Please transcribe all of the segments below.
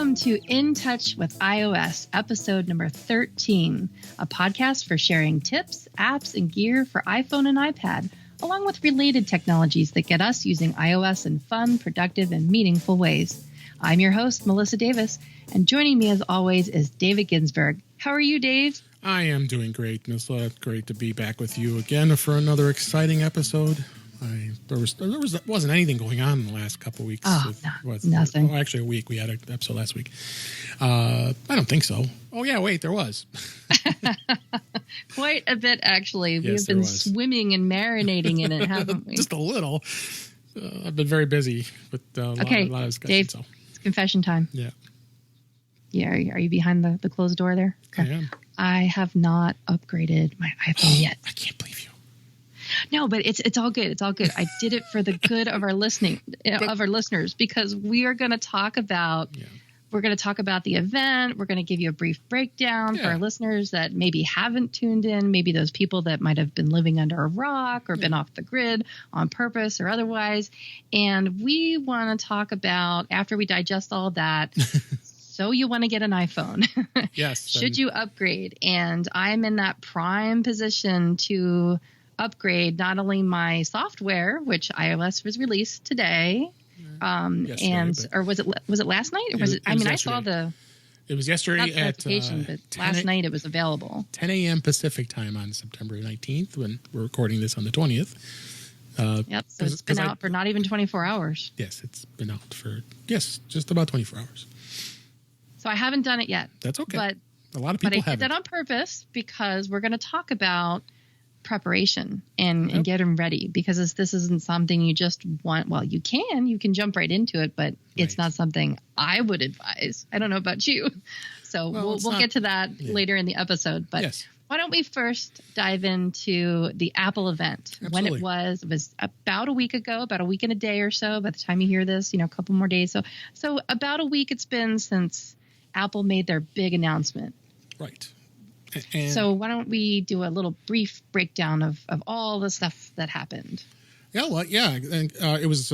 Welcome to In Touch with iOS, episode number 13, a podcast for sharing tips, apps, and gear for iPhone and iPad, along with related technologies that get us using iOS in fun, productive, and meaningful ways. I'm your host, Melissa Davis, and joining me as always is David Ginsburg. How are you, Dave? I am doing great, Melissa. Great to be back with you again for another exciting episode. There wasn't anything going on in the last couple of weeks. Oh, nothing. Actually, a week. We had an episode last week. I don't think so. Oh, yeah, wait, there was. Quite a bit, actually. Yes, We've been swimming and marinating in it, haven't we? Just a little. I've been very busy with a lot of discussion. Dave, it's confession time. Yeah. Yeah, are you behind the closed door there? Okay. I am. I have not upgraded my iPhone yet. I can't believe you. No, but it's all good. It's all good. I did it for the good of our listeners, because we are going to talk about we're going to talk about the event. We're going to give you a brief breakdown for our listeners that maybe haven't tuned in, maybe those people that might have been living under a rock or been off the grid on purpose or otherwise. And we want to talk about, after we digest all that, so you want to get an iPhone. Yes. Should you upgrade? And I'm in that prime position to upgrade not only my software, which iOS was released today, or was it last night? Or was it? I saw it was yesterday at but last night it was available. 10 a.m. Pacific time on September 19th, when we're recording this on the 20th. So it's been out for not even 24 hours. Yes, it's been out for just about 24 hours. So I haven't done it yet. That's okay. But a lot of people have. I did that on purpose because we're going to talk about preparation and getting ready, because this isn't something you just want. Well, you can jump right into it, but it's not something I would advise. I don't know about you. So we'll get to that later in the episode. But why don't we first dive into the Apple event? Absolutely. When it was about a week ago, about a week and a day or so. By the time you hear this, a couple more days. So about a week it's been since Apple made their big announcement. Right. So why don't we do a little brief breakdown of all the stuff that happened? It was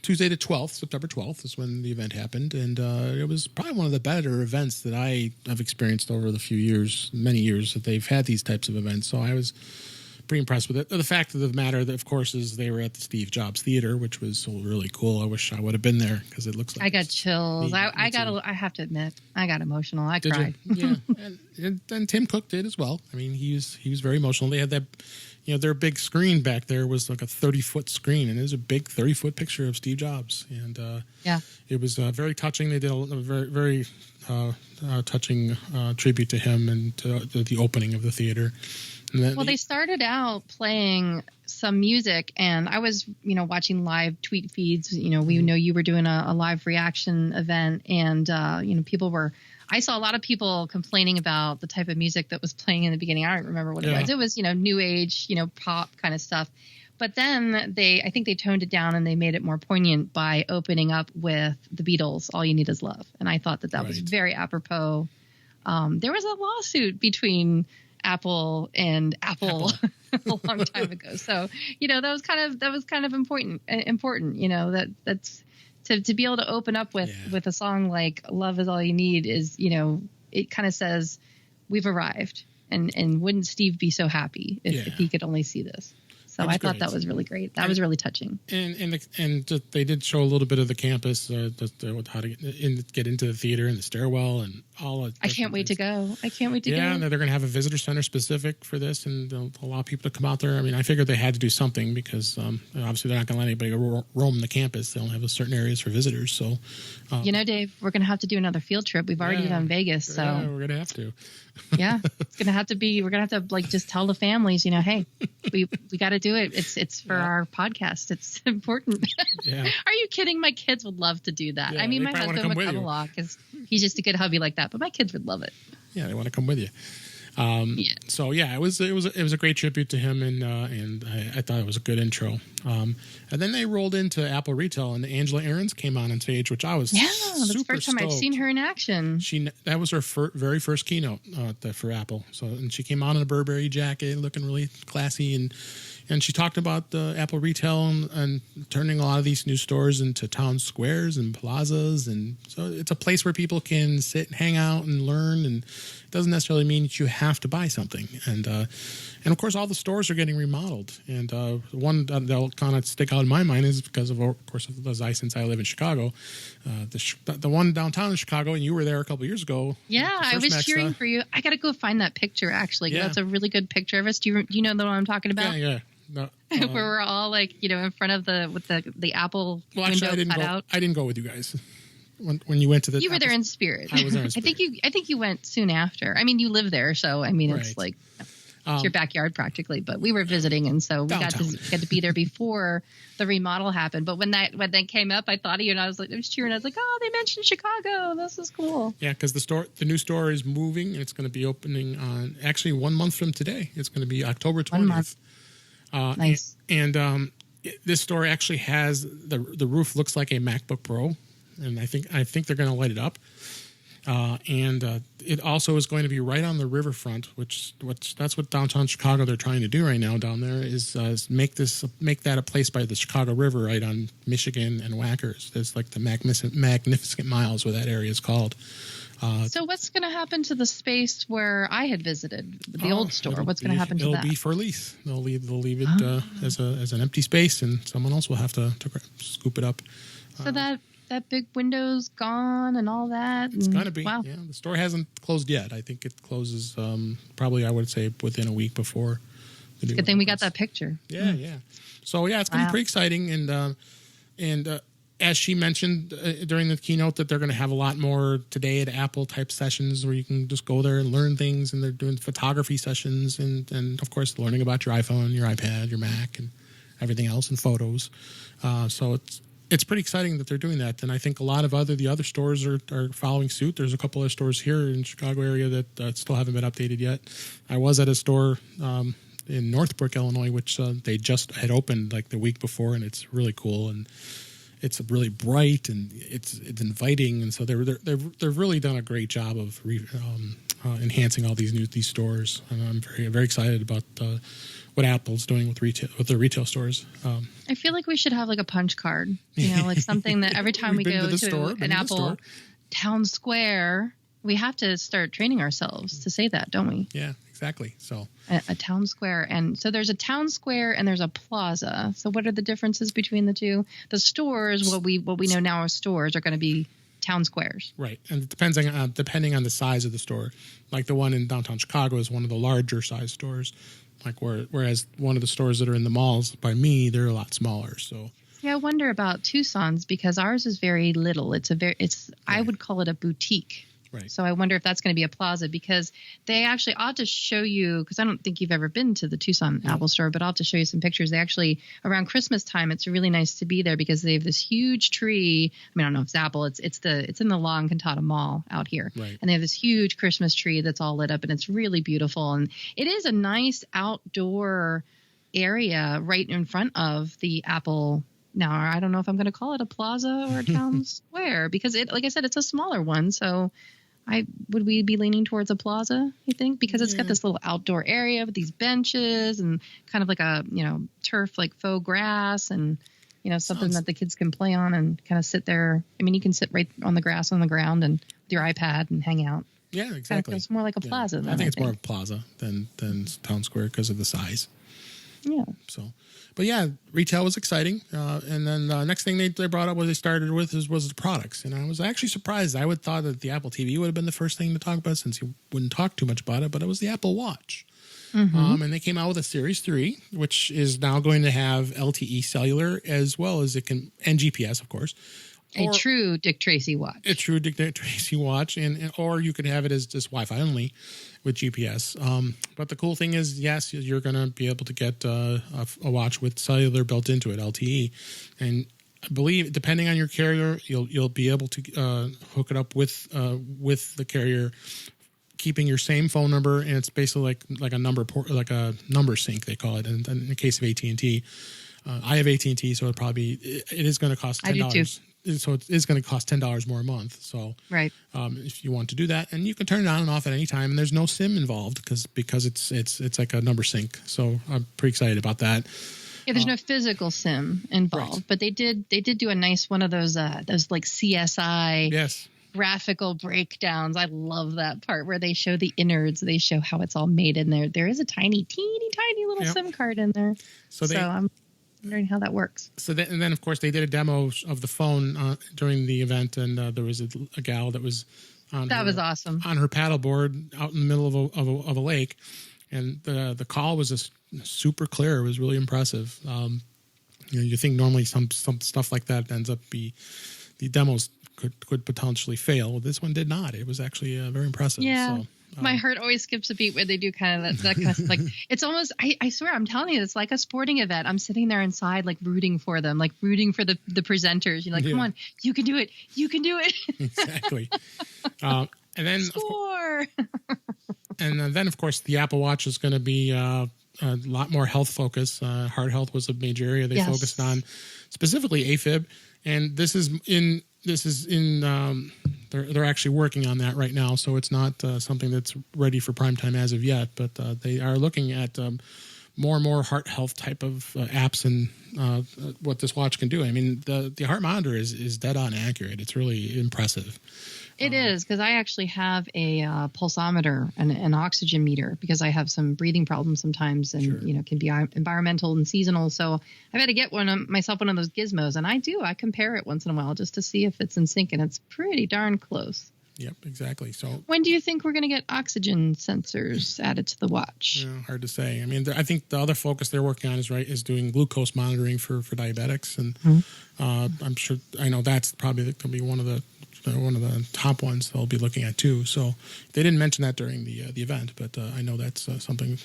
Tuesday the 12th, September 12th is when the event happened. And it was probably one of the better events that I have experienced over the many years that they've had these types of events. So I was pretty impressed with it. The fact of the matter, of course, is they were at the Steve Jobs Theater, which was really cool. I wish I would have been there, because it looks like I got chills. I have to admit, I got emotional. I cried. Yeah, and Tim Cook did as well. I mean, he was very emotional. They had that, their big screen back there was like a 30-foot screen, and it was a big 30-foot picture of Steve Jobs, and it was very touching. They did a very very touching tribute to him and to the opening of the theater. They started out playing some music, and I was, watching live tweet feeds. We know you were doing a live reaction event, and I saw a lot of people complaining about the type of music that was playing in the beginning. I don't remember what it was. It was, new age, pop kind of stuff. But then I think they toned it down and they made it more poignant by opening up with the Beatles, All You Need Is Love. And I thought that was very apropos. There was a lawsuit between Apple and Apple a long time ago. So, that was kind of important, that's to be able to open up with a song like Love Is All You Need is, it kind of says we've arrived, and wouldn't Steve be so happy if he could only see this? So I thought that was really great. That was really touching. And they did show a little bit of the campus, how to get into the theater and the stairwell and all that. I can't wait to go. Yeah, and they're going to have a visitor center specific for this, and they'll allow people to come out there. I mean, I figured they had to do something, because obviously they're not going to let anybody roam the campus. They'll have certain areas for visitors. So, Dave, we're going to have to do another field trip. We've already done Vegas, so we're going to have to. Yeah, it's going to have to be. We're going to have to just tell the families, hey, we got to do it. It's for our podcast. It's important. Yeah. Are you kidding? My kids would love to do that. Yeah, I mean, my husband would come along because he's just a good hubby like that. But my kids would love it. Yeah, they want to come with you. So it was a great tribute to him, and I thought it was a good intro. And then they rolled into Apple Retail, and Angela Ahrens came on stage, which I was that's the first time I've seen her in action. That was her very first keynote for Apple. So, and she came on in a Burberry jacket, looking really classy, and And she talked about Apple retail and turning a lot of these new stores into town squares and plazas. And so it's a place where people can sit and hang out and learn. And it doesn't necessarily mean that you have to buy something. And of course, all the stores are getting remodeled. And the one that'll kind of stick out in my mind is because of course, since I live in Chicago, the one downtown in Chicago, and you were there a couple years ago. Yeah, I was cheering for you. I got to go find that picture, actually. Yeah. That's a really good picture of us. Do you know the one I'm talking about? Yeah. No, where we're all like, in front of the Apple window cut out. I didn't go with you guys when you went to the. You were there in spirit. I was there in spirit. I think you went soon after. I mean, you live there, so I mean, it's like it's your backyard practically. But we were visiting, and so we got to be there before the remodel happened. But when that came up, I thought of you, and I was cheering. I was like, oh, they mentioned Chicago. This is cool. Yeah, because the new store is moving, and it's going to be opening on actually 1 month from today. It's going to be October 20th. 1 month. Nice. And this store actually has the roof looks like a MacBook Pro, and I think they're going to light it up. And it also is going to be right on the riverfront, which that's what downtown Chicago they're trying to do right now down there is make that a place by the Chicago River right on Michigan and Whackers. There's like the Magnificent Miles, what that area is called. So what's going to happen to the space where I had visited, the old store? What's going to happen to that? It'll be for lease. They'll leave it as an empty space, and someone else will have to scoop it up. So that big window's gone and all that? It's going to be. Wow. Yeah, the store hasn't closed yet. I think it closes probably, I would say, within a week before. The good thing we got that picture. Yeah, yeah. So, yeah, it's going to be pretty exciting. And as she mentioned during the keynote, that they're going to have a lot more Today at Apple type sessions where you can just go there and learn things. And they're doing photography sessions and of course, learning about your iPhone, your iPad, your Mac, and everything else, and photos. So it's pretty exciting that they're doing that. And I think a lot of the other stores are following suit. There's a couple of stores here in the Chicago area that still haven't been updated yet. I was at a store in Northbrook, Illinois, which they just had opened like the week before, and it's really cool. And it's really bright and it's inviting, and so they've really done a great job of enhancing all these stores. And I'm very very excited about what Apple's doing with their retail stores. I feel like we should have like a punch card, like something that every time we go to an Apple Town Square, we have to start training ourselves to say that, don't we? Yeah, exactly. So a town square, and so there's a town square and there's a plaza. So what are the differences between the two? The stores, what we know now as stores, are going to be town squares, right? And it depends depending on the size of the store. Like the one in downtown Chicago is one of the larger size stores. Like whereas one of the stores that are in the malls by me, they're a lot smaller. So yeah, I wonder about Tucson's because ours is very little. I would call it a boutique. Right. So I wonder if that's going to be a plaza because they actually ought to show you, because I don't think you've ever been to the Tucson Apple store, but I'll have to show you some pictures. They actually, around Christmas time, it's really nice to be there because they have this huge tree. I mean, I don't know if it's Apple. It's in the La Encantada Mall out here. Right. And they have this huge Christmas tree that's all lit up, and it's really beautiful. And it is a nice outdoor area right in front of the Apple. Now, I don't know if I'm going to call it a plaza or a town square because like I said, it's a smaller one. So would we be leaning towards a plaza, you think? Because it's got this little outdoor area with these benches and kind of like a, turf, like faux grass and, something that the kids can play on and kind of sit there. I mean, you can sit right on the grass on the ground and with your iPad and hang out. Yeah, exactly. It's more like a plaza. I think it's more of a plaza than town square because of the size. Yeah. So, but yeah, retail was exciting. And then the next thing they brought up, what they started with was the products. And I was actually surprised. I would thought that the Apple TV would have been the first thing to talk about since you wouldn't talk too much about it, but it was the Apple Watch. Mm-hmm. And they came out with a Series 3, which is now going to have LTE cellular as well as and GPS, of course. A true Dick Tracy watch. A true Dick Tracy watch, or you could have it as just Wi-Fi only with GPS. But the cool thing is, yes, you're going to be able to get a watch with cellular built into it, LTE, and I believe depending on your carrier, you'll be able to hook it up with the carrier, keeping your same phone number, and it's basically like a number sync they call it. And in the case of AT&T, I have AT&T, so it is going to cost $10. I do too. so it is going to cost $10 more a month. So right. If you want to do that, and you can turn it on and off at any time, and there's no SIM involved because it's like a number sync. So I'm pretty excited about that. Yeah, there's no physical SIM involved, right. But they did do a nice one of those like CSI yes. graphical breakdowns. I love that part where they show the innards. They show how it's all made in there. There is a teeny little yep. SIM card in there. So I'm wondering how that works. So and then of course they did a demo of the phone during the event, and there was a gal that was was awesome on her paddleboard out in the middle of a lake, and the call was super clear. It was really impressive. You think normally some stuff like that ends up the demos could potentially fail. Well, this one did not. It was actually very impressive. Yeah. So, my heart always skips a beat when they do kind of that kind of like it's almost I swear I'm telling you, it's like a sporting event. I'm sitting there inside like rooting for them, like rooting for the presenters. You're like, come on, you can do it. Exactly. And then score. And then of course the Apple Watch is going to be a lot more health focus. Heart health was a major area they focused on, specifically AFib, and this is in they're actually working on that right now, so it's not something that's ready for prime time as of yet, but they are looking at more and more heart health type of apps and what this watch can do. I mean, the heart monitor is dead on accurate. It's really impressive. It is, because I actually have a pulsometer and an oxygen meter because I have some breathing problems sometimes, and sure. Can be environmental and seasonal. So I've had to get myself one of those gizmos, and I compare it once in a while just to see if it's in sync, and it's pretty darn close. Yep, exactly. So when do you think we're going to get oxygen sensors added to the watch? Hard to say. I mean, I think the other focus they're working on is doing glucose monitoring for diabetics, and I know that's probably going to be one of the top ones they'll be looking at too. So they didn't mention that during the event, but I know that's something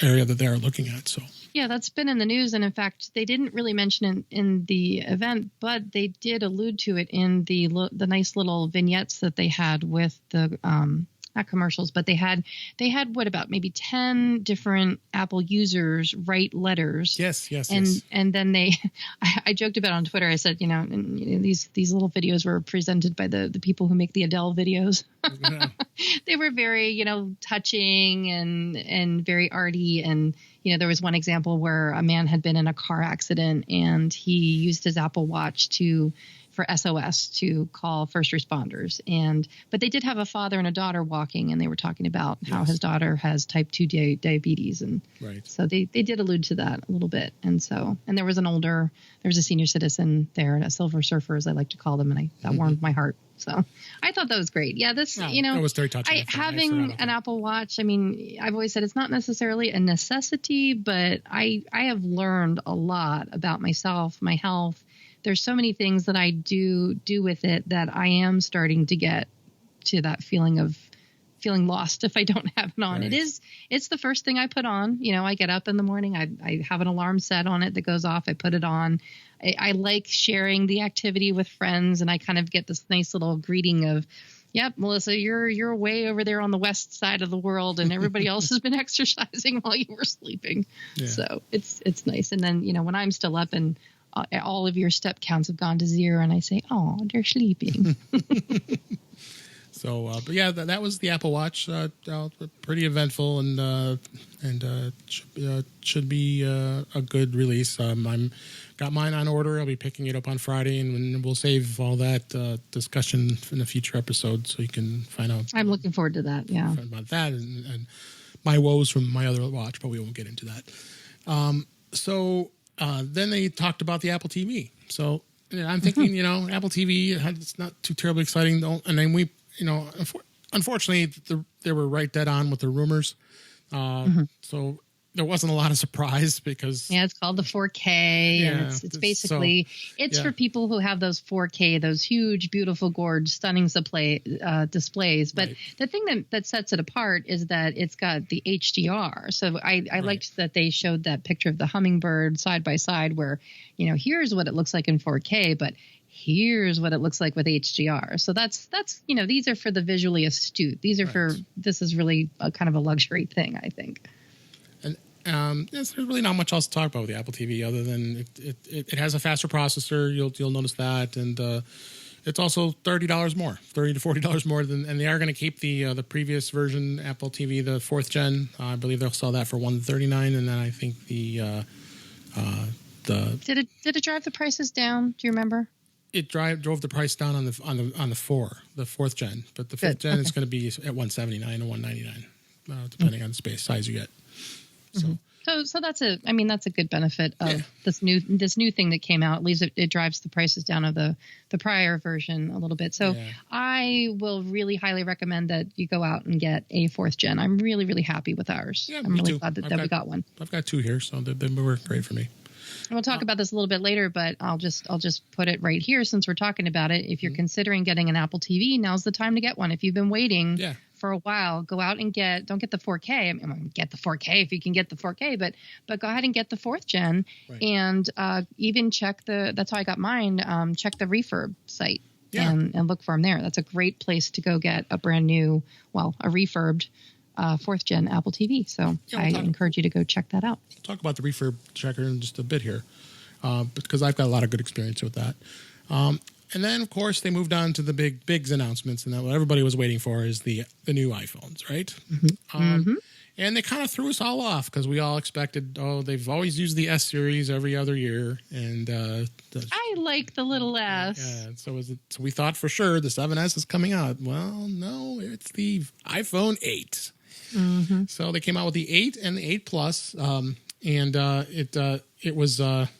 area that they're looking at. So yeah, that's been in the news, and in fact, they didn't really mention it in the event, but they did allude to it in the nice little vignettes that they had with the not commercials, but they had what about maybe 10 different Apple users write letters. Yes. And then I joked about it on Twitter. I said, these little videos were presented by the people who make the Adele videos. Yeah. They were very, touching and very arty. And, there was one example where a man had been in a car accident and he used his Apple Watch for SOS to call first responders. But they did have a father and a daughter walking, and they were talking about how his daughter has type 2 diabetes. And right. So they did allude to that a little bit. And there was a senior citizen there, a silver surfer, as I like to call them. And that warmed my heart. So I thought that was great. Yeah, that was very touching. Having an Apple Watch, I mean, I've always said it's not necessarily a necessity, but I have learned a lot about myself, my health. There's so many things that I do with it that I am starting to get to that feeling of feeling lost if I don't have it on. Right. It's the first thing I put on. I get up in the morning, I have an alarm set on it that goes off. I put it on. I like sharing the activity with friends, and I kind of get this nice little greeting of, yep, Melissa, you're way over there on the west side of the world, and everybody else has been exercising while you were sleeping. Yeah. So it's nice. And then, when I'm still up and all of your step counts have gone to 0, and I say, oh, they're sleeping. So, but yeah, that was the Apple Watch. Pretty eventful, and should be a good release. I'm got mine on order. I'll be picking it up on Friday, and we'll save all that discussion in a future episode, so you can find out. I'm looking forward to that. Yeah, about that and my woes from my other watch, but we won't get into that. Then they talked about the Apple TV. So I'm thinking, Apple TV, it's not too terribly exciting, though. And then we. Unfortunately, they were right dead on with the rumors. So there wasn't a lot of surprise because... Yeah, it's called the 4K. Yeah, and it's basically... for people who have those 4K, those huge, beautiful, gorgeous, stunning displays. But the thing that sets it apart is that it's got the HDR. So I liked that they showed that picture of the hummingbird side by side where, here's what it looks like in 4K, but here's what it looks like with HDR. So that's these are for the visually astute. These are this is really a kind of a luxury thing, I think. There's really not much else to talk about with the Apple TV other than it has a faster processor. You'll notice that, and it's also $30 more, $30 to $40 more than, and they are going to keep the previous version Apple TV, the 4th gen. I believe they'll sell that for $139, and then I think the did it drive the prices down? Do you remember? It drove the price down on the 4th gen, but the 5th gen is going to be at $179 or $199, depending on the size you get. So that's a good benefit of this new thing that came out. At least it drives the prices down of the prior version a little bit. So I will really highly recommend that you go out and get a 4th gen. I'm really, really happy with ours. Yeah, I'm really glad that we got one. I've got 2 here, so they work great for me. And we'll talk about this a little bit later, but I'll just put it right here since we're talking about it. If you're considering getting an Apple TV, now's the time to get one. If you've been waiting for a while, go out and don't get the 4K. I mean, get the 4K if you can get the 4K, but go ahead and get the 4th gen and even check that's how I got mine. Check the refurb site and look for them there. That's a great place to go get a brand new, a refurbed 4th gen Apple TV. So I encourage you to go check that out. We'll talk about the refurb checker in just a bit here, because I've got a lot of good experience with that. And then, of course, they moved on to the big announcements, and that what everybody was waiting for is the new iPhones, right? And they kind of threw us all off because we all expected, they've always used the S series every other year, and I like the little S. Yeah, so we thought for sure the 7S is coming out. Well, no, it's the iPhone 8. So they came out with the 8 and the 8 Plus, and it was some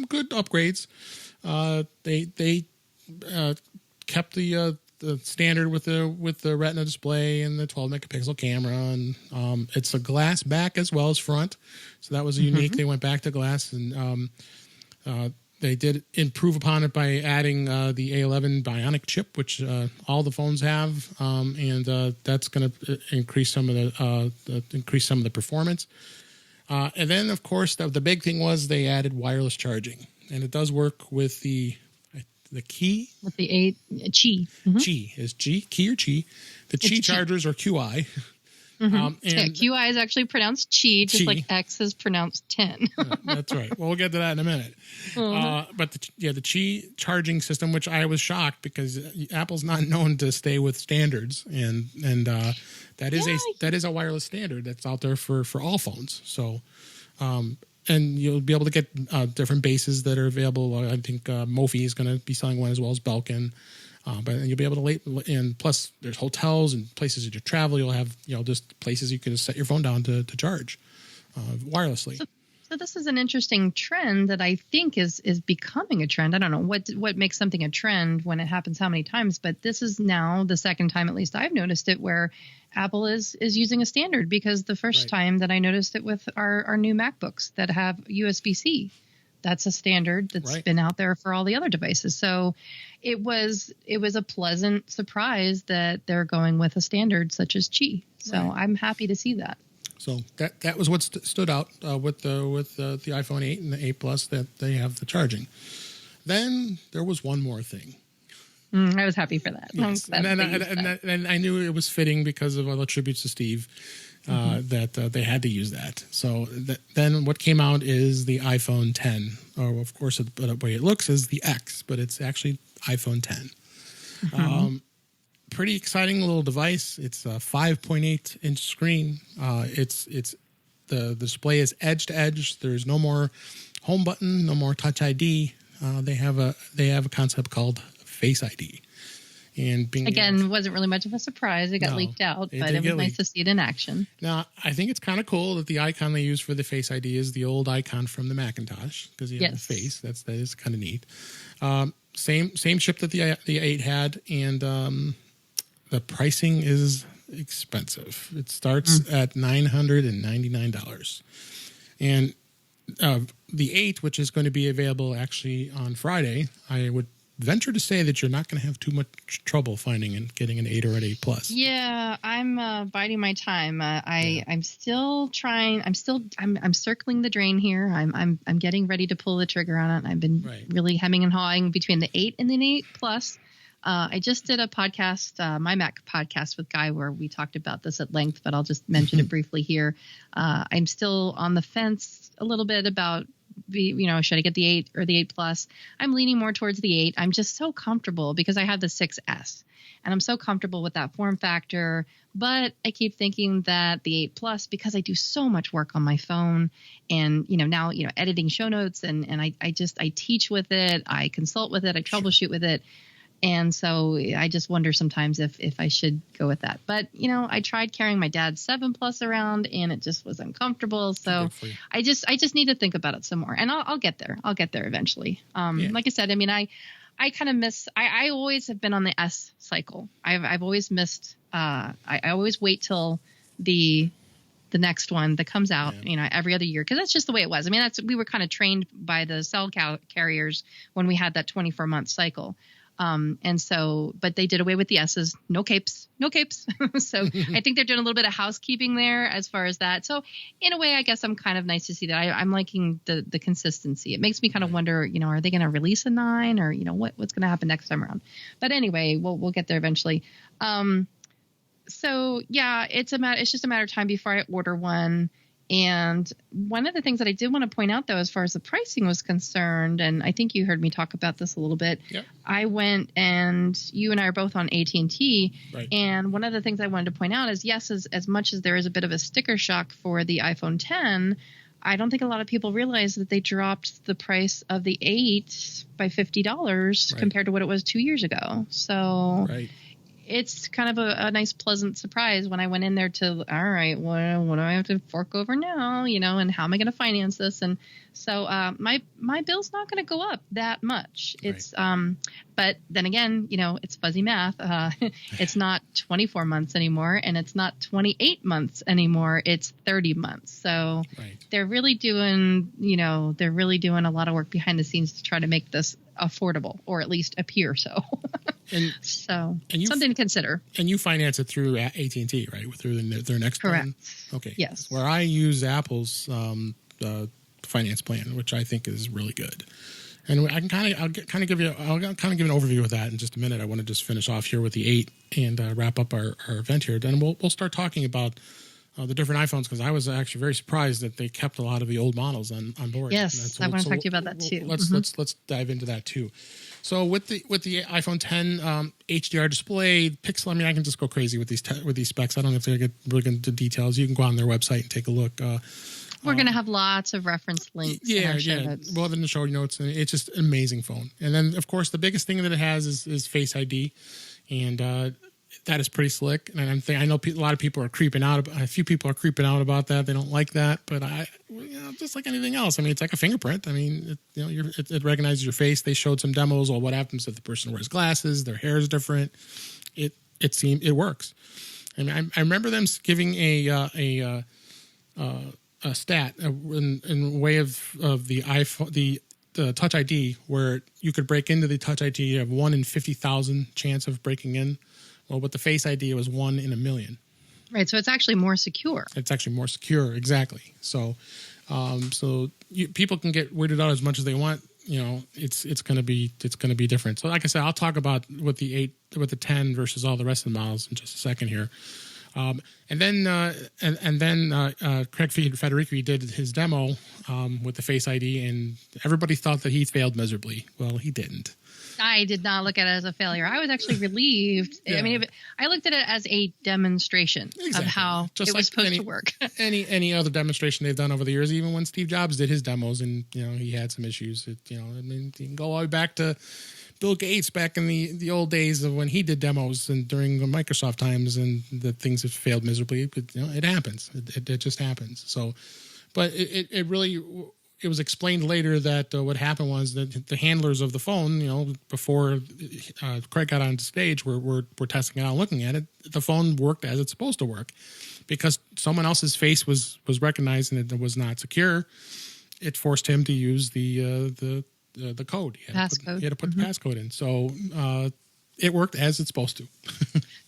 good upgrades. They kept the standard with the Retina display and the 12 megapixel camera, and it's a glass back as well as front, so that was unique. They went back to glass, and they did improve upon it by adding the A11 Bionic chip, which all the phones have, and that's going to increase some of the performance. And then, of course, the big thing was they added wireless charging, and it does work with the key. With the 8 Qi. Qi is key or Qi. The Qi chargers are QI. And QI is actually pronounced Qi, just like X is pronounced 10. That's right. Well, we'll get to that in a minute. But the Qi charging system, which I was shocked because Apple's not known to stay with standards, and that is a wireless standard that's out there for all phones. So, and you'll be able to get different bases that are available. I think Mophie is going to be selling one as well as Belkin. But you'll be able to and plus there's hotels and places that you travel. You'll have just places you can set your phone down to charge wirelessly. So this is an interesting trend that I think is becoming a trend. I don't know what makes something a trend when it happens how many times, but this is now the second time at least I've noticed it where Apple is using a standard, because the first time that I noticed it with our new MacBooks that have USB-C. That's a standard that's been out there for all the other devices. So it was a pleasant surprise that they're going with a standard such as Qi. So I'm happy to see that. So that was what stood out with the iPhone 8 and the 8 Plus, that they have the charging. Then there was one more thing. I was happy for that. Yes. And I knew it was fitting because of all the tributes to Steve. That they had to use that. So then what came out is the iPhone 10. Or of course, the way it looks is the X, but it's actually iPhone 10. Pretty exciting little device. It's a 5.8 inch screen. It's the display is edge to edge. There's no more home button, no more Touch ID. They have a concept called Face ID. And wasn't really much of a surprise. It got leaked out, but it was nice to see it in action. Now, I think it's kind of cool that the icon they use for the Face ID is the old icon from the Macintosh, because you have the face. That is kind of neat. Same chip that the 8 had, and the pricing is expensive. It starts at $999, and the 8, which is going to be available actually on Friday, I would venture to say that you're not going to have too much trouble finding and getting an 8 or an 8 Plus. Yeah, I'm biding my time. I'm still trying. I'm circling the drain here. I'm getting ready to pull the trigger on it. I've been really hemming and hawing between the 8 and the 8 Plus. I just did a podcast, my Mac podcast with Guy, where we talked about this at length, but I'll just mention it briefly here. I'm still on the fence a little bit about, should I get the 8 or the 8 Plus? I'm leaning more towards the 8. I'm just so comfortable because I have the 6S, and I'm so comfortable with that form factor. But I keep thinking that the 8 Plus, because I do so much work on my phone, and now editing show notes, and I teach with it, I consult with it, I troubleshoot with it. And so I just wonder sometimes if I should go with that. But, I tried carrying my dad's 7 Plus around, and it just was uncomfortable. So I just need to think about it some more. And I'll get there. I'll get there eventually. Like I said, I mean, I kind of miss – I always have been on the S cycle. I've always missed I always wait till the next one that comes out, every other year, because that's just the way it was. I mean, we were kind of trained by the cell carriers when we had that 24-month cycle. But they did away with the S's, no capes. So I think they're doing a little bit of housekeeping there as far as that. So in a way, I guess I'm kind of nice to see that. I'm liking the consistency. It makes me kind of wonder, are they going to release a 9 or, what's going to happen next time around? But anyway, we'll get there eventually. So yeah, it's just a matter of time before I order one. And one of the things that I did want to point out, though, as far as the pricing was concerned, and I think you heard me talk about this a little bit. Yep. I went, and you and I are both on AT&T. Right. And one of the things I wanted to point out is, yes, as much as there is a bit of a sticker shock for the iPhone 10, I don't think a lot of people realize that they dropped the price of the 8 by $50 compared to what it was 2 years ago. So it's kind of a nice, pleasant surprise when I went in there to, all right, what do I have to fork over now, and how am I going to finance this? And so my bill's not going to go up that much. It's but then again, it's fuzzy math. It's not 24 months anymore, and it's not 28 months anymore. It's 30 months. So they're really doing, a lot of work behind the scenes to try to make this affordable, or at least appear so. And something to consider. And you finance it through AT&T, right? Through their next plan? Okay. Yes. Where I use Apple's finance plan, which I think is really good. And I'll kind of give an overview of that in just a minute. I want to just finish off here with the 8 and wrap up our event here. Then we'll start talking about the different iPhones, because I was actually very surprised that they kept a lot of the old models on board. Yes, I want to talk to you about that too. Let's dive into that too. So with the iPhone 10 HDR display, pixel. I mean, I can just go crazy with these specs. I don't have to get really into details. You can go on their website and take a look. We're going to have lots of reference links. In our show notes. Well, in the show notes, and it's just an amazing phone. And then, of course, the biggest thing that it has is Face ID, and that is pretty slick. And I know a lot of people are creeping out. A few people are creeping out about that. They don't like that, but just like anything else. I mean, it's like a fingerprint. I mean, it recognizes your face. They showed some demos. Well, what happens if the person wears glasses? Their hair is different. It works. I mean, I remember them giving a stat in way of the iPhone, the Touch ID, where you could break into the Touch ID. You have 1 in 50,000 chance of breaking in. Well, with the Face ID, it was 1 in a million. Right, so it's actually more secure. It's actually more secure, exactly. So, people can get weirded out as much as they want. It's going to be different. So, like I said, I'll talk about with the 10 versus all the rest of the models in just a second here. And then Craig Federici did his demo with the Face ID, and everybody thought that he failed miserably. Well, he didn't. I did not look at it as a failure. I was actually relieved. Yeah. I mean, I looked at it as a demonstration of how it was supposed to work. any other demonstration they've done over the years, even when Steve Jobs did his demos, and he had some issues. I mean, you can go all the way back to Bill Gates back in the old days of when he did demos and during the Microsoft times, and the things have failed miserably. But, it happens. It just happens. So, but it really. It was explained later that what happened was that the handlers of the phone, before Craig got on stage, were testing it out, looking at it. The phone worked as it's supposed to work, because someone else's face was recognized and it was not secure. It forced him to use the code. He had to put the passcode in. So it worked as it's supposed to.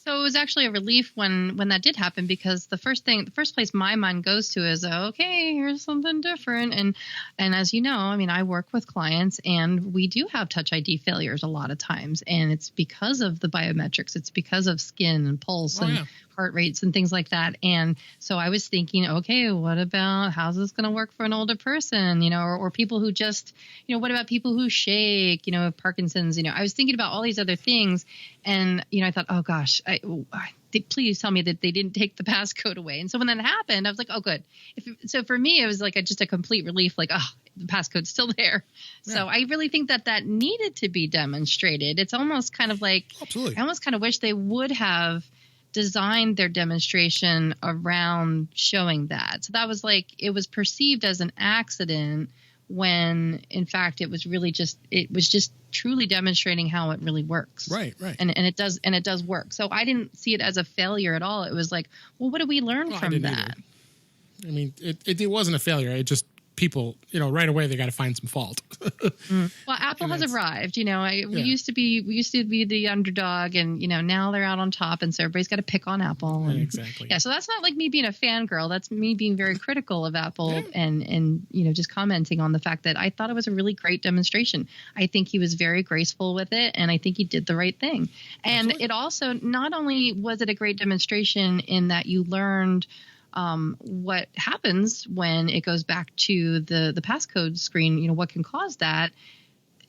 So was actually a relief when that did happen, because the first place my mind goes to is, okay, here's something different. And as you know, I mean, I work with clients and we do have Touch ID failures a lot of times. And it's because of the biometrics. It's because of skin and pulse and heart rates and things like that. And so I was thinking, okay, what about, how's this going to work for an older person, or people who just, what about people who shake, Parkinson's, I was thinking about all these other things. And, I thought, oh gosh, please tell me that they didn't take the passcode away. And so when that happened, I was like, oh, good. So for me, it was like just a complete relief, like, oh, the passcode's still there. Yeah. So I really think that needed to be demonstrated. It's almost kind of like, absolutely. I almost kind of wish they would have designed their demonstration around showing that. So that was like, it was perceived as an accident when in fact it was just truly demonstrating how it really works. Right. And it does work. So I didn't see it as a failure at all. It was like, well, what do we learn from that? Either. I mean, it wasn't a failure. It just, people, right away they got to find some fault. Well, Apple has arrived. We used to be the underdog, and now they're out on top, and so everybody's got to pick on Apple. And, exactly. Yeah, so that's not like me being a fangirl. That's me being very critical of Apple and just commenting on the fact that I thought it was a really great demonstration. I think he was very graceful with it, and I think he did the right thing. And Absolutely. It also, not only was it a great demonstration in that you learned what happens when it goes back to the passcode screen, what can cause that.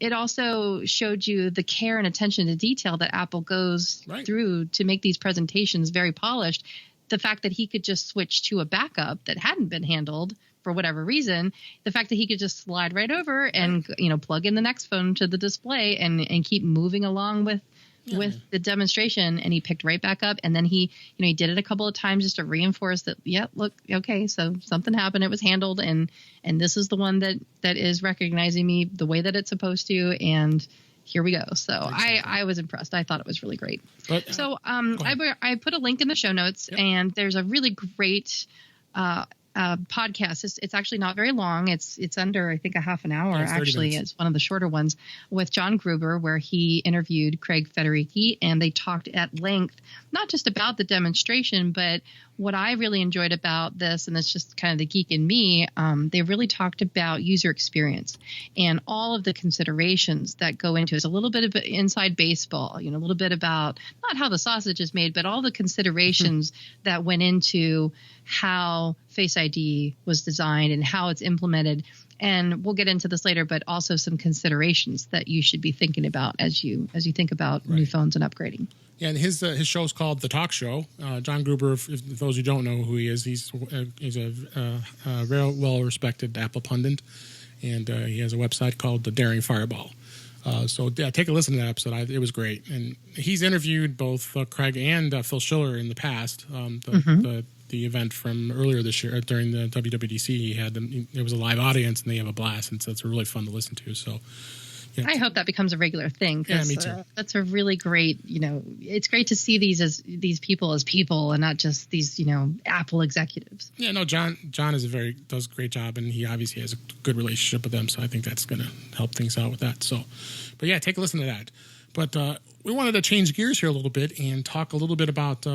It also showed you the care and attention to detail that Apple goes through to make these presentations very polished. The fact that he could just switch to a backup that hadn't been handled for whatever reason, the fact that he could just slide right over and, plug in the next phone to the display and keep moving along with the demonstration, and he picked right back up. And then he did it a couple of times just to reinforce that, look, okay, so something happened. It was handled. And this is the one that is recognizing me the way that it's supposed to. And here we go. So exactly. I was impressed. I thought it was really great. But, so I put a link in the show notes, and there's a really great podcast. It's actually not very long. It's under, I think, a half an hour. Actually, it's one of the shorter ones with John Gruber, where he interviewed Craig Federighi, and they talked at length, not just about the demonstration, but what I really enjoyed about this, and it's just kind of the geek in me, they really talked about user experience and all of the considerations that go into it. It's a little bit of inside baseball, a little bit about not how the sausage is made, but all the considerations that went into how Face ID was designed and how it's implemented. And we'll get into this later, but also some considerations that you should be thinking about as you think about new phones and upgrading. Yeah, and his show's called The Talk Show. John Gruber, if those who don't know who he is, he's a very well-respected Apple pundit, and he has a website called The Daring Fireball. So take a listen to that episode. It was great. And he's interviewed both Craig and Phil Schiller in the past. The event from earlier this year during the WWDC, he had them. It was a live audience, and they have a blast, and so it's really fun to listen to. So. Yeah. I hope that becomes a regular thing. Yeah, me too. That's a really great, it's great to see these people as people and not just these, Apple executives. Yeah, no, John does a great job, and he obviously has a good relationship with them. So I think that's going to help things out with that. So, but yeah, take a listen to that. But we wanted to change gears here a little bit and talk a little bit about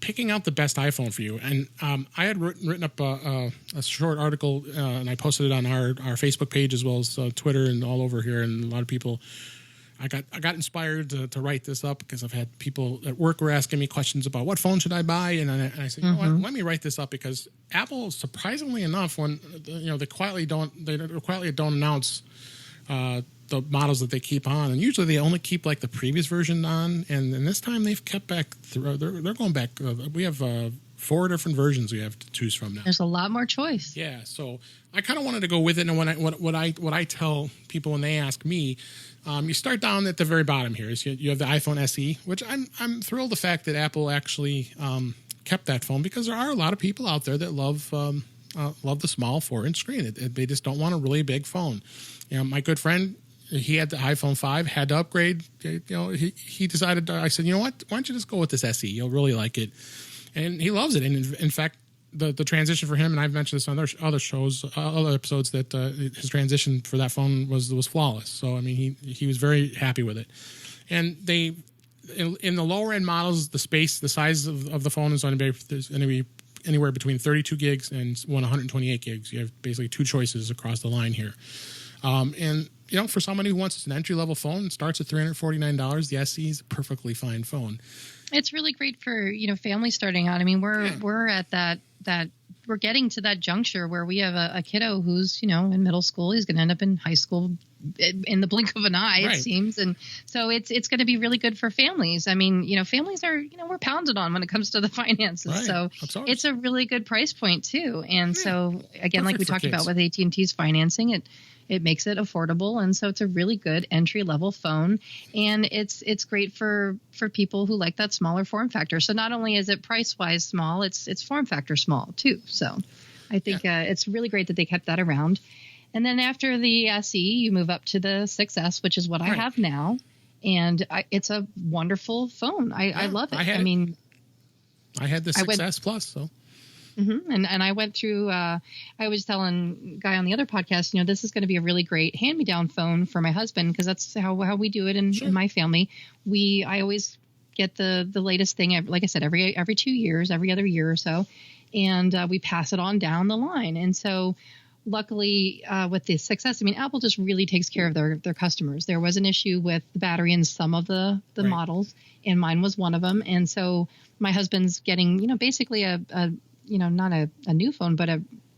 picking out the best iPhone for you. And I had written up a short article, and I posted it on our Facebook page as well as Twitter and all over here. And a lot of people, I got inspired to write this up because I've had people at work were asking me questions about what phone should I buy, and I said, you know what, let me write this up because Apple, surprisingly enough, when they quietly don't announce the models that they keep on, and usually they only keep like the previous version on, and this time they've kept back. They're going back. We have 4 different versions we have to choose from now. There's a lot more choice. Yeah, so I kind of wanted to go with it, and what I tell people when they ask me, you start down at the very bottom here. So you have the iPhone SE, which I'm thrilled the fact that Apple actually kept that phone because there are a lot of people out there that love the small 4-inch screen. They just don't want a really big phone. My good friend, he had the iPhone 5, had to upgrade. He decided. I said, you know what? Why don't you just go with this SE? You'll really like it, and he loves it. And in fact, the transition for him, and I've mentioned this on other shows, other episodes, that his transition for that phone was flawless. So I mean, he was very happy with it, and they in the lower end models, the size of the phone is going to be anywhere between 32 gigs and 128 gigs. You have basically two choices across the line here. And for somebody who wants an entry level phone, it starts at $349. The SE is a perfectly fine phone. It's really great for families starting out. I mean, we're at that we're getting to that juncture where we have a kiddo who's in middle school. He's going to end up in high school in the blink of an eye, it seems. And so it's going to be really good for families. I mean, families are we're pounded on when it comes to the finances. Right. So it's a really good price point too. And so again, like we talked about with AT&T's financing, it makes it affordable, and so it's a really good entry-level phone, and it's great for people who like that smaller form factor. So not only is it price-wise small, it's form factor small too. So I think it's really great that they kept that around. And then after the SE, you move up to the 6S, which is what I have now, and it's a wonderful phone. I love it. I had the 6S Plus, so. Mm-hmm. And I went through, I was telling Guy on the other podcast, this is going to be a really great hand-me-down phone for my husband, because that's how we do it in my family. I always get the latest thing, like I said, every 2 years, every other year or so, and we pass it on down the line. And so luckily with the 6S, I mean, Apple just really takes care of their customers. There was an issue with the battery in some of the models, and mine was one of them. And so my husband's getting, basically a not a new phone, but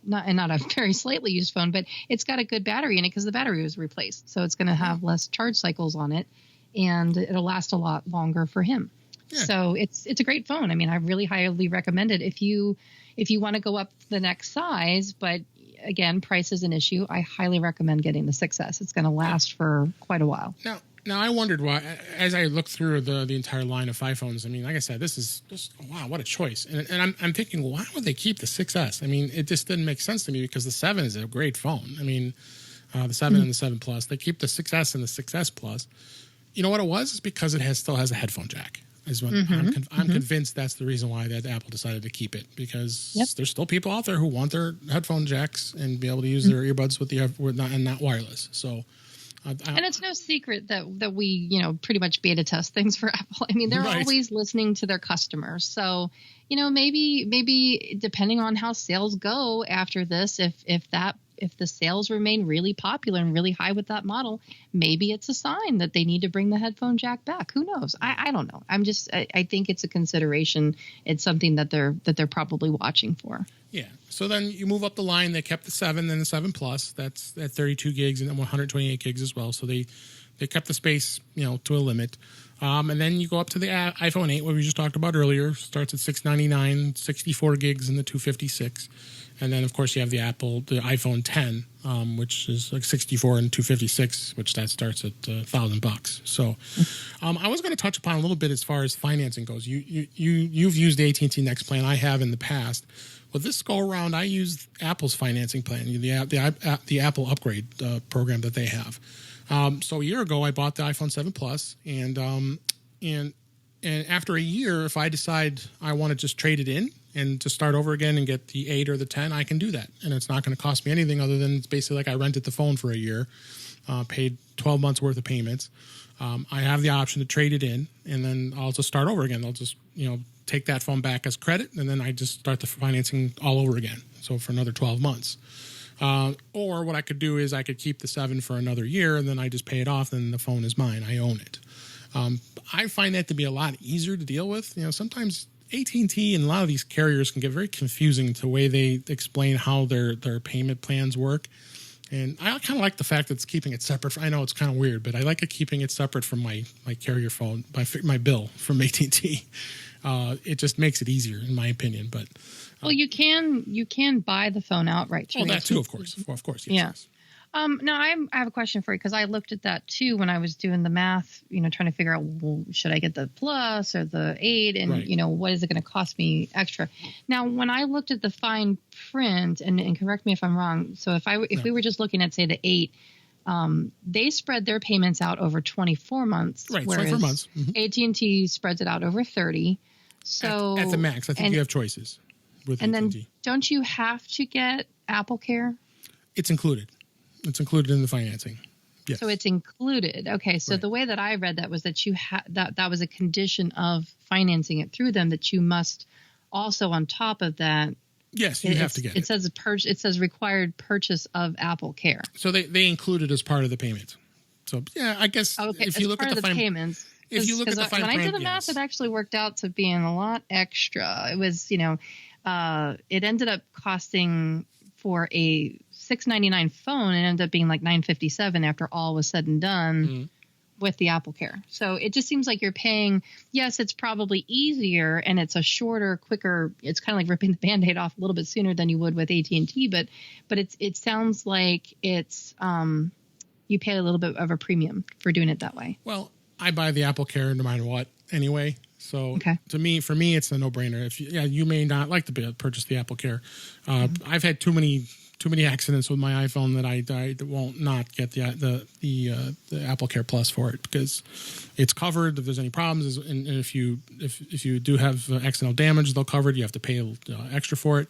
not a very slightly used phone, but it's got a good battery in it because the battery was replaced. So it's going to have less charge cycles on it, and it'll last a lot longer for him. Yeah. So it's a great phone. I mean, I really highly recommend it if you want to go up the next size, but again, price is an issue. I highly recommend getting the 6S. It's going to last for quite a while. Now, I wondered why, as I looked through the entire line of iPhones, I mean, like I said, this is just, wow, what a choice. And I'm thinking, why would they keep the 6S? I mean, it just didn't make sense to me because the 7 is a great phone. I mean, the 7 and the 7 Plus. They keep the 6S and the 6S Plus. You know what it was? It's because it still has a headphone jack. I'm convinced that's the reason why that Apple decided to keep it, because there's still people out there who want their headphone jacks and be able to use their earbuds and not wireless. So... and it's no secret that we, pretty much beta test things for Apple. I mean, they're always listening to their customers. So, maybe depending on how sales go after this, if the sales remain really popular and really high with that model, maybe it's a sign that they need to bring the headphone jack back. Who knows? I don't know. I think it's a consideration. It's something that they're probably watching for. Yeah. So then you move up the line. They kept the 7 and the 7 Plus. That's at 32 gigs and then 128 gigs as well. So they kept the space, to a limit. And then you go up to the iPhone 8, what we just talked about earlier. Starts at $699, 64 gigs in the 256. And then, of course, you have the iPhone 10, which is like 64 and 256, which that starts at $1,000. So I was going to touch upon a little bit as far as financing goes. You've used the AT&T Next plan. I have in the past. Well, this go around, I used Apple's financing plan, the Apple upgrade program that they have. So a year ago, I bought the iPhone 7 Plus, and after a year, if I decide I want to just trade it in and to start over again and get the 8 or the 10, I can do that, and it's not going to cost me anything other than it's basically like I rented the phone for a year, paid 12 months worth of payments. I have the option to trade it in, and then I'll just start over again. I'll just take that phone back as credit, and then I just start the financing all over again. So for another 12 months. Or what I could do is I could keep the 7 for another year, and then I just pay it off, and the phone is mine. I own it. I find that to be a lot easier to deal with. Sometimes AT&T and a lot of these carriers can get very confusing to the way they explain how their payment plans work. And I kind of like the fact that it's keeping it separate. I know it's kind of weird, but I like it keeping it separate from my carrier phone, my bill from AT&T. It just makes it easier, in my opinion. But well, you can buy the phone outright. Oh, that too, of course, yes, yeah. Yes. Now I have a question for you, because I looked at that too when I was doing the math. Trying to figure out, well, should I get the Plus or the 8, and what is it going to cost me extra? Now, when I looked at the fine print, and correct me if I'm wrong. So if we were just looking at, say, the 8. They spread their payments out over 24 months, right? Whereas 24 months. AT&T spreads it out over 30. So at the max, I think you have choices with and AT&T. Then don't you have to get Apple Care? It's included. It's included in the financing. Yes. So it's included. Okay. So Right. the way that I read that was that that was a condition of financing it through them, that you must also, on top of that. Yes, you have to get it. It says required purchase of Apple Care. So they include it as part of the payment. So yeah, I guess if you look at the payments. If you look at the fine when print, I did the math, it actually worked out to being a lot extra. It was, it ended up costing for a $699 phone. It ended up being like $957 after all was said and done with the Apple Care. So it just seems like you're paying. Yes, it's probably easier and it's a shorter, quicker. It's kind of like ripping the Band-Aid off a little bit sooner than you would with AT&T. But it sounds like it's you pay a little bit of a premium for doing it that way. Well, I buy the Apple Care no matter what anyway. So for me, it's a no-brainer. If you may not like to purchase the Apple Care. I've had too many accidents with my iPhone that I won't not get the Apple Care Plus for it, because it's covered if there's any problems, and if you do have accidental damage, they'll cover it. You have to pay extra for it,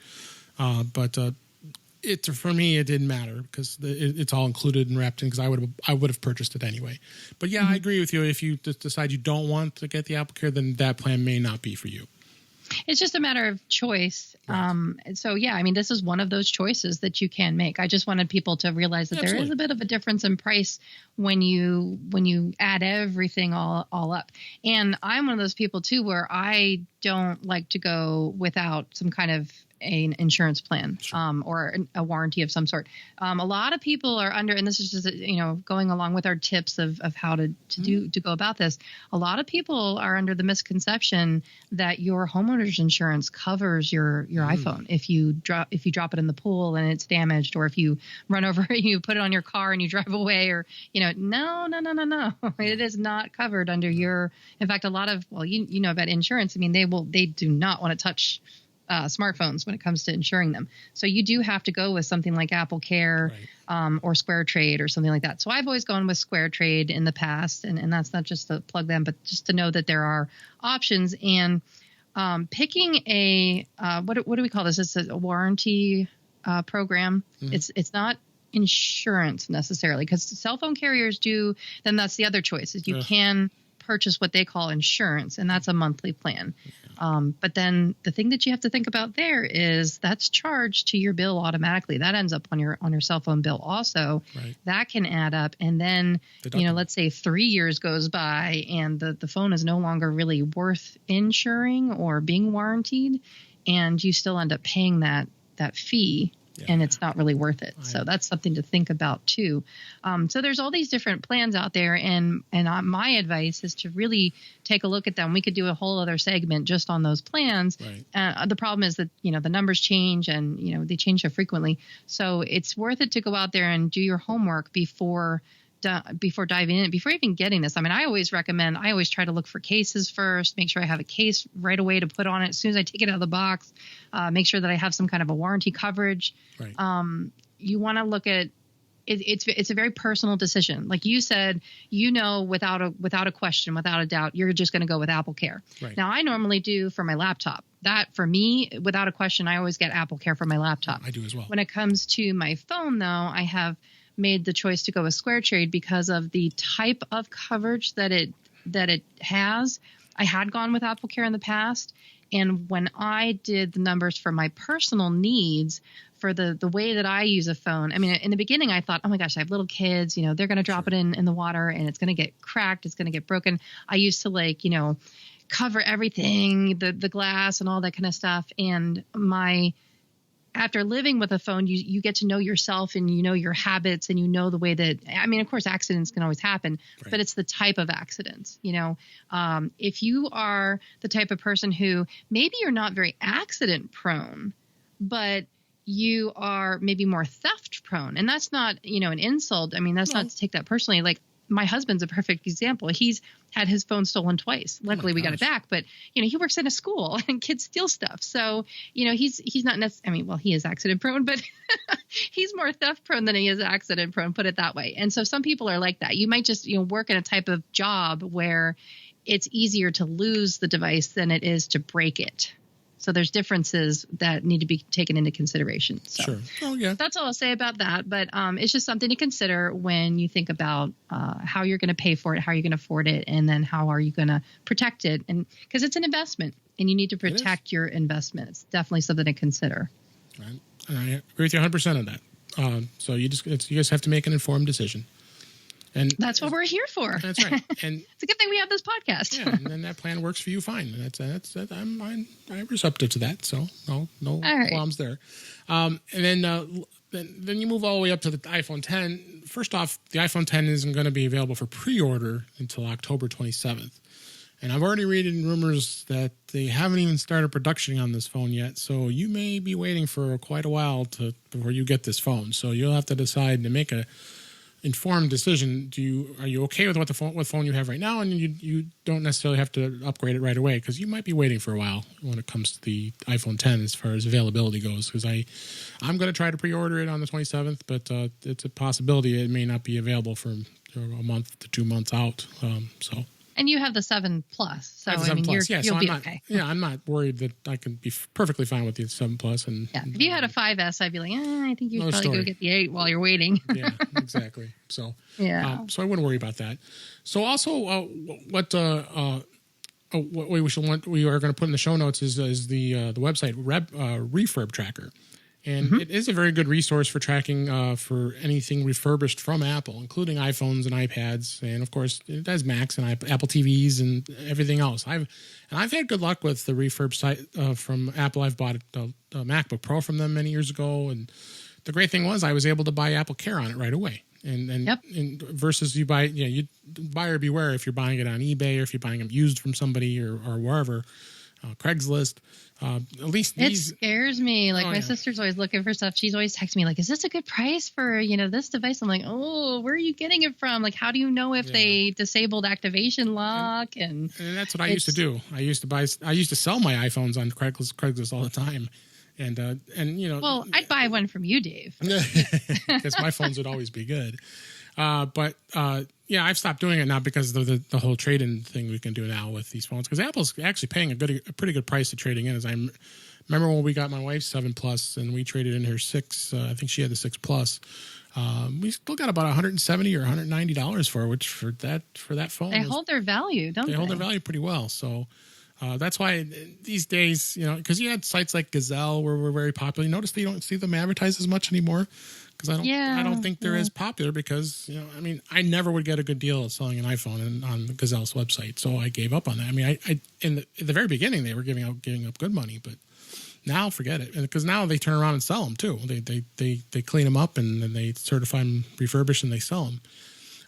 but for me, it didn't matter because it's all included and wrapped in, because I would have purchased it anyway. But yeah, I agree with you. If you decide you don't want to get the Apple Care, then that plan may not be for you. It's just a matter of choice. Right. So yeah, I mean, this is one of those choices that you can make. I just wanted people to realize that there is a bit of a difference in price when you add everything all up. And I'm one of those people too, where I don't like to go without some kind of an insurance plan, or a warranty of some sort. A lot of people are under, and this is just, going along with our tips of how to go about this. A lot of people are under the misconception that your homeowner's insurance covers your iPhone. If you drop it in the pool and it's damaged, or if you run over, you put it on your car and you drive away, or, no. It is not covered under your, in fact, a lot of, about insurance. I mean, they do not want to touch smartphones when it comes to insuring them. So you do have to go with something like Apple Care, or Square Trade or something like that. So I've always gone with Square Trade in the past, and that's not just to plug them, but just to know that there are options. And picking a what do we call this? It's a warranty program. It's not insurance necessarily, because cell phone carriers do. Then that's the other choice, is you can purchase what they call insurance, and that's a monthly plan. But then the thing that you have to think about there is that's charged to your bill automatically. That ends up on your cell phone bill also. Right. That can add up. And then, let's say 3 years goes by and the phone is no longer really worth insuring or being warranted, and you still end up paying that fee. Yeah. And it's not really worth it. So that's something to think about too. So there's all these different plans out there, and my advice is to really take a look at them. We could do a whole other segment just on those plans. Right. The problem is that the numbers change, and they change so frequently. So it's worth it to go out there and do your homework before diving in, before even getting this. I mean, I always try to look for cases first, make sure I have a case right away to put on it as soon as I take it out of the box, make sure that I have some kind of a warranty coverage. Right. You want to look at it. It's a very personal decision. Like you said, without a question, without a doubt, you're just going to go with Apple Care. Right. Now, I normally do for my laptop. That, for me, without a question, I always get Apple Care for my laptop. I do as well. When it comes to my phone, though, I have made the choice to go with Square Trade because of the type of coverage that it has. I had gone with Apple Care in the past, and when I did the numbers for my personal needs, for the way that I use a phone, I mean, in the beginning I thought, oh my gosh, I have little kids, they're going to drop it in the water and it's going to get cracked, it's going to get broken. I used to cover everything, the glass and all that kind of stuff. And after living with a phone, you get to know yourself, and your habits, and the way that, I mean, of course, accidents can always happen, right, but it's the type of accidents. If you are the type of person who maybe you're not very accident prone, but you are maybe more theft prone, and that's not, an insult. I mean, that's not to take that personally. Like, my husband's a perfect example. He's had his phone stolen twice. Luckily, we got it back. But, he works in a school and kids steal stuff. So, he's not necessarily, he is accident prone, but he's more theft prone than he is accident prone, put it that way. And so some people are like that. You might just, work in a type of job where it's easier to lose the device than it is to break it. So there's differences that need to be taken into consideration. So Sure. Oh, yeah. that's all I'll say about that. But it's just something to consider when you think about how you're going to pay for it, how you're going to afford it, and then how are you going to protect it. And because it's an investment and you need to protect your investment. It's definitely something to consider. Right. I agree with you 100% on that. So you guys have to make an informed decision. And that's what we're here for. That's right. And it's a good thing we have this podcast. Yeah, and then that plan works for you fine. I'm receptive to that. So no problems there. And then you move all the way up to the iPhone 10. First off, the iPhone 10 isn't going to be available for pre-order until October 27th. And I've already read in rumors that they haven't even started production on this phone yet. So you may be waiting for quite a while before you get this phone. So you'll have to decide to make a informed decision. Are you okay with what phone you have right now, and you don't necessarily have to upgrade it right away, because you might be waiting for a while when it comes to the iPhone 10 as far as availability goes, because I'm going to try to pre-order it on the 27th, but it's a possibility it may not be available for a month to 2 months out. And you have the 7 Plus, so you'll be okay. Yeah, I'm not worried that I can be perfectly fine with the 7 Plus. And if you had a 5S, I'd be like, I think you should probably go get the 8 while you're waiting. Yeah, exactly. So so I wouldn't worry about that. So also, what we are going to put in the show notes is the website Refurb Tracker. And it is a very good resource for tracking for anything refurbished from Apple, including iPhones and iPads, and of course it has Macs and Apple TVs and everything else. I've had good luck with the refurb site from Apple. I've bought a MacBook Pro from them many years ago, and the great thing was I was able to buy Apple Care on it right away. And versus you buyer beware if you're buying it on eBay or if you're buying them used from somebody or wherever, Craigslist. At least it scares me. My sister's always looking for stuff. She's always texting me like, "Is this a good price for this device?" I'm like, "Oh, where are you getting it from? Like, how do you know if they disabled activation lock?" And that's what I used to do. I used to sell my iPhones on Craigslist all the time. And well, I'd buy one from you, Dave, because my phones would always be good. But I've stopped doing it now because of the whole trade-in thing we can do now with these phones. Because Apple's actually paying a pretty good price to trading in. As I remember when we got my wife's 7 Plus and we traded in her 6. I think she had the 6 Plus. We still got about $170 or $190 for that phone. They hold their value, don't they? They hold their value pretty well. So. That's why these days, because you had sites like Gazelle where we're very popular. You notice that you don't see them advertised as much anymore, because I don't think they're as popular, because I never would get a good deal of selling an iPhone on Gazelle's website, so I gave up on that. I in the very beginning they were giving up good money, but now forget it, because now they turn around and sell them too. They clean them up and then they certify them refurbished and they sell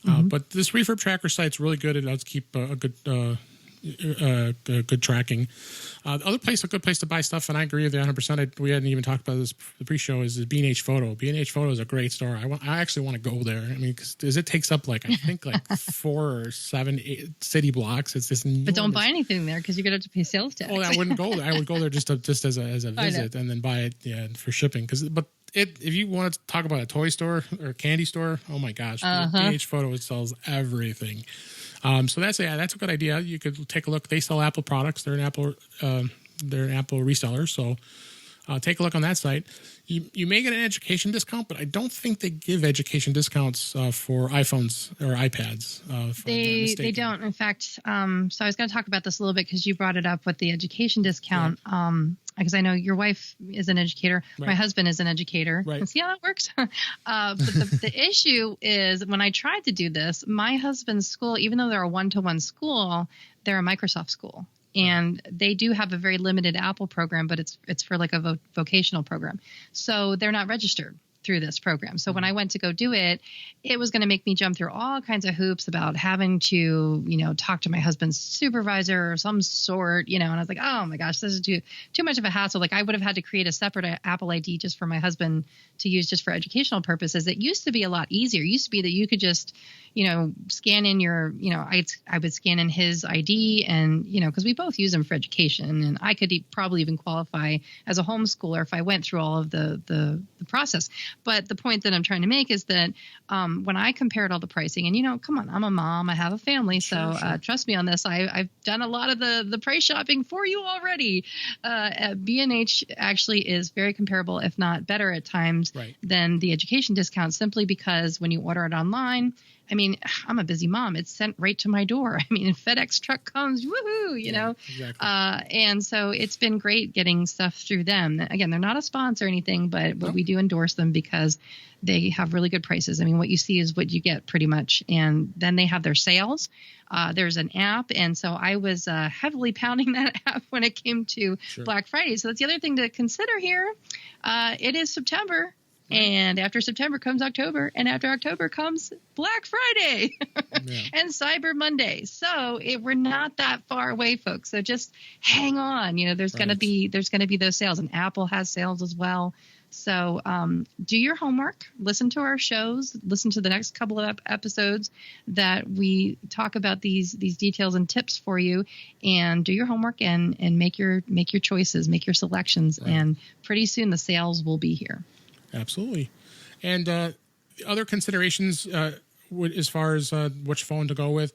them. But this Refurb Tracker site's really good. It does keep a good. Good tracking. A good place to buy stuff, and I agree with you 100%. We hadn't even talked about this the pre-show. Is B&H Photo. B&H Photo is a great store. I actually want to go there. Because it takes up I think 4 or 7 city blocks. It's this. But don't buy anything there because you're gonna have to pay sales tax. Oh, I wouldn't go there. I would go there just as a visit and then buy it for shipping. If you want to talk about a toy store or a candy store, oh my gosh, B&H Photo sells everything. So that's a good idea. You could take a look. They sell Apple products. They're an Apple reseller. So take a look on that site. You may get an education discount, but I don't think they give education discounts for iPhones or iPads. They don't. In fact, so I was going to talk about this a little bit because you brought it up with the education discount. Because I know your wife is an educator. Right. My husband is an educator. Right. See how that works? But the issue is when I tried to do this, my husband's school, even though they're a one-to-one school, they're a Microsoft school. And they do have a very limited Apple program, but it's for a vocational program. So they're not registered through this program. So when I went to go do it, it was going to make me jump through all kinds of hoops about having to, talk to my husband's supervisor or some sort, and I was like, oh my gosh, this is too much of a hassle. I would have had to create a separate Apple ID just for my husband to use just for educational purposes. It used to be a lot easier. It used to be that you could just, scan in your, I would scan in his ID, and, because we both use them for education, and I could probably even qualify as a homeschooler if I went through all of the process. But the point that I'm trying to make is that when I compared all the pricing, and, come on, I'm a mom, I have a family. So trust me on this. I've done a lot of the price shopping for you already. B&H actually is very comparable, if not better at times, than the education discount, simply because when you order it online, I'm a busy mom. It's sent right to my door. FedEx truck comes, woohoo, Exactly. And so it's been great getting stuff through them. Again, they're not a sponsor or anything, but we do endorse them because they have really good prices. What you see is what you get pretty much. And then they have their sales. There's an app. And so I was heavily pounding that app when it came to Black Friday. So that's the other thing to consider here. It is September. And after September comes October, and after October comes Black Friday and Cyber Monday. So we're not that far away, folks. So just hang on. There's going to be those sales, and Apple has sales as well. So do your homework, listen to our shows, listen to the next couple of episodes that we talk about these details and tips for you, and do your homework and make your choices, make your selections. And pretty soon the sales will be here. Absolutely. And other considerations as far as which phone to go with,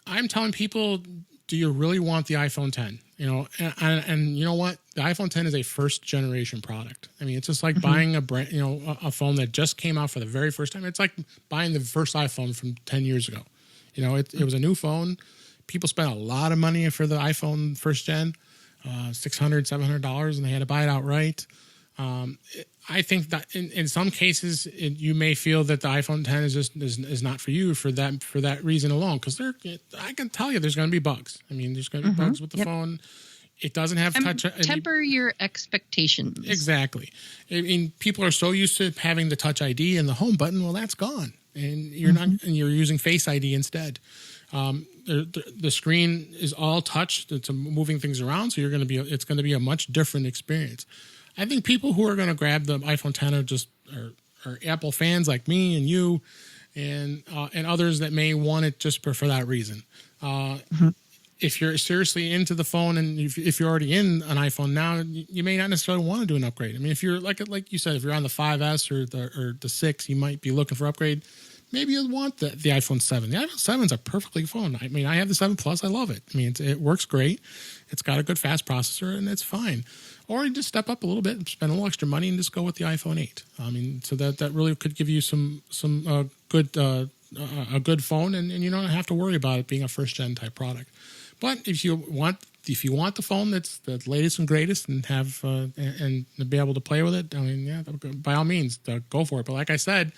I'm telling people, do you really want the iPhone 10? And you know what? The iPhone 10 is a first generation product. It's just like buying a brand, a phone that just came out for the very first time. It's like buying the first iPhone from 10 years ago. It was a new phone. People spent a lot of money for the iPhone first gen, $600, $700, and they had to buy it outright. I think that in some cases you may feel that the iPhone 10 is not for you for that reason alone, because I can tell you there's going to be bugs. There's going to be bugs with the phone. It doesn't have touch. Temper your expectations. Exactly. People are so used to having the Touch ID and the home button. Well, that's gone, and you're not, and you're using Face ID instead. The screen is all touch. It's moving things around, so it's going to be a much different experience. I think people who are going to grab the iPhone 10 are Apple fans like me and you, and others that may want it just for that reason. If you're seriously into the phone, and if you're already in an iPhone now, you may not necessarily want to do an upgrade. If you're like you said, if you're on the 5S or the 6, you might be looking for upgrade. Maybe you'll want the iPhone 7. The iPhone 7 is a perfectly phone. I have the 7 Plus. I love it. It works great. It's got a good fast processor, and it's fine. Or you just step up a little bit and spend a little extra money and just go with the iPhone 8. So that really could give you some good good phone, and you don't have to worry about it being a first gen type product. But if you want the phone that's the latest and greatest and have and be able to play with it, by all means, go for it. But like I said,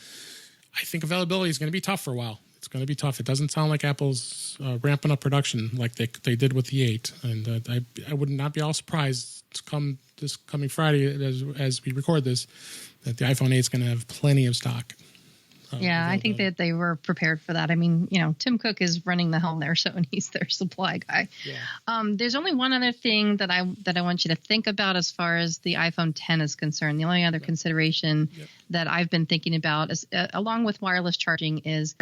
I think availability is going to be tough for a while. It's going to be tough. It doesn't sound like Apple's ramping up production like they did with the 8. And I would not be all surprised this coming Friday as we record this, that the iPhone 8 is going to have plenty of stock. I think that they were prepared for that. Tim Cook is running the helm there, so he's their supply guy. Yeah. There's only one other thing that I want you to think about as far as the iPhone 10 is concerned. The only other consideration that I've been thinking about, is, along with wireless charging, is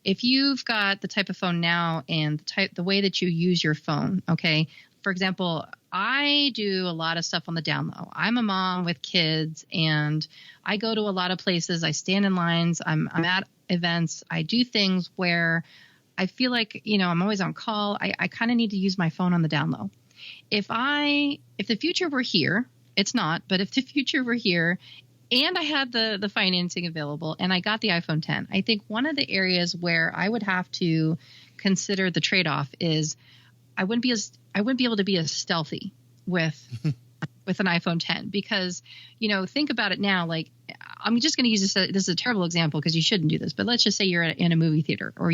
if you've got the type of phone now and the way that you use your phone. Okay, for example, I do a lot of stuff on the down low. I'm a mom with kids, and I go to a lot of places. I stand in lines. I'm at events. I do things where I feel like, I'm always on call. I kind of need to use my phone on the down low. If the future were here, it's not, but if the future were here and I had the financing available and I got the iPhone 10, I think one of the areas where I would have to consider the trade-off is I wouldn't be able to be as stealthy with an iPhone 10, because, think about it now. Like, I'm just going to use this. This is a terrible example because you shouldn't do this, but let's just say you're in a movie theater, or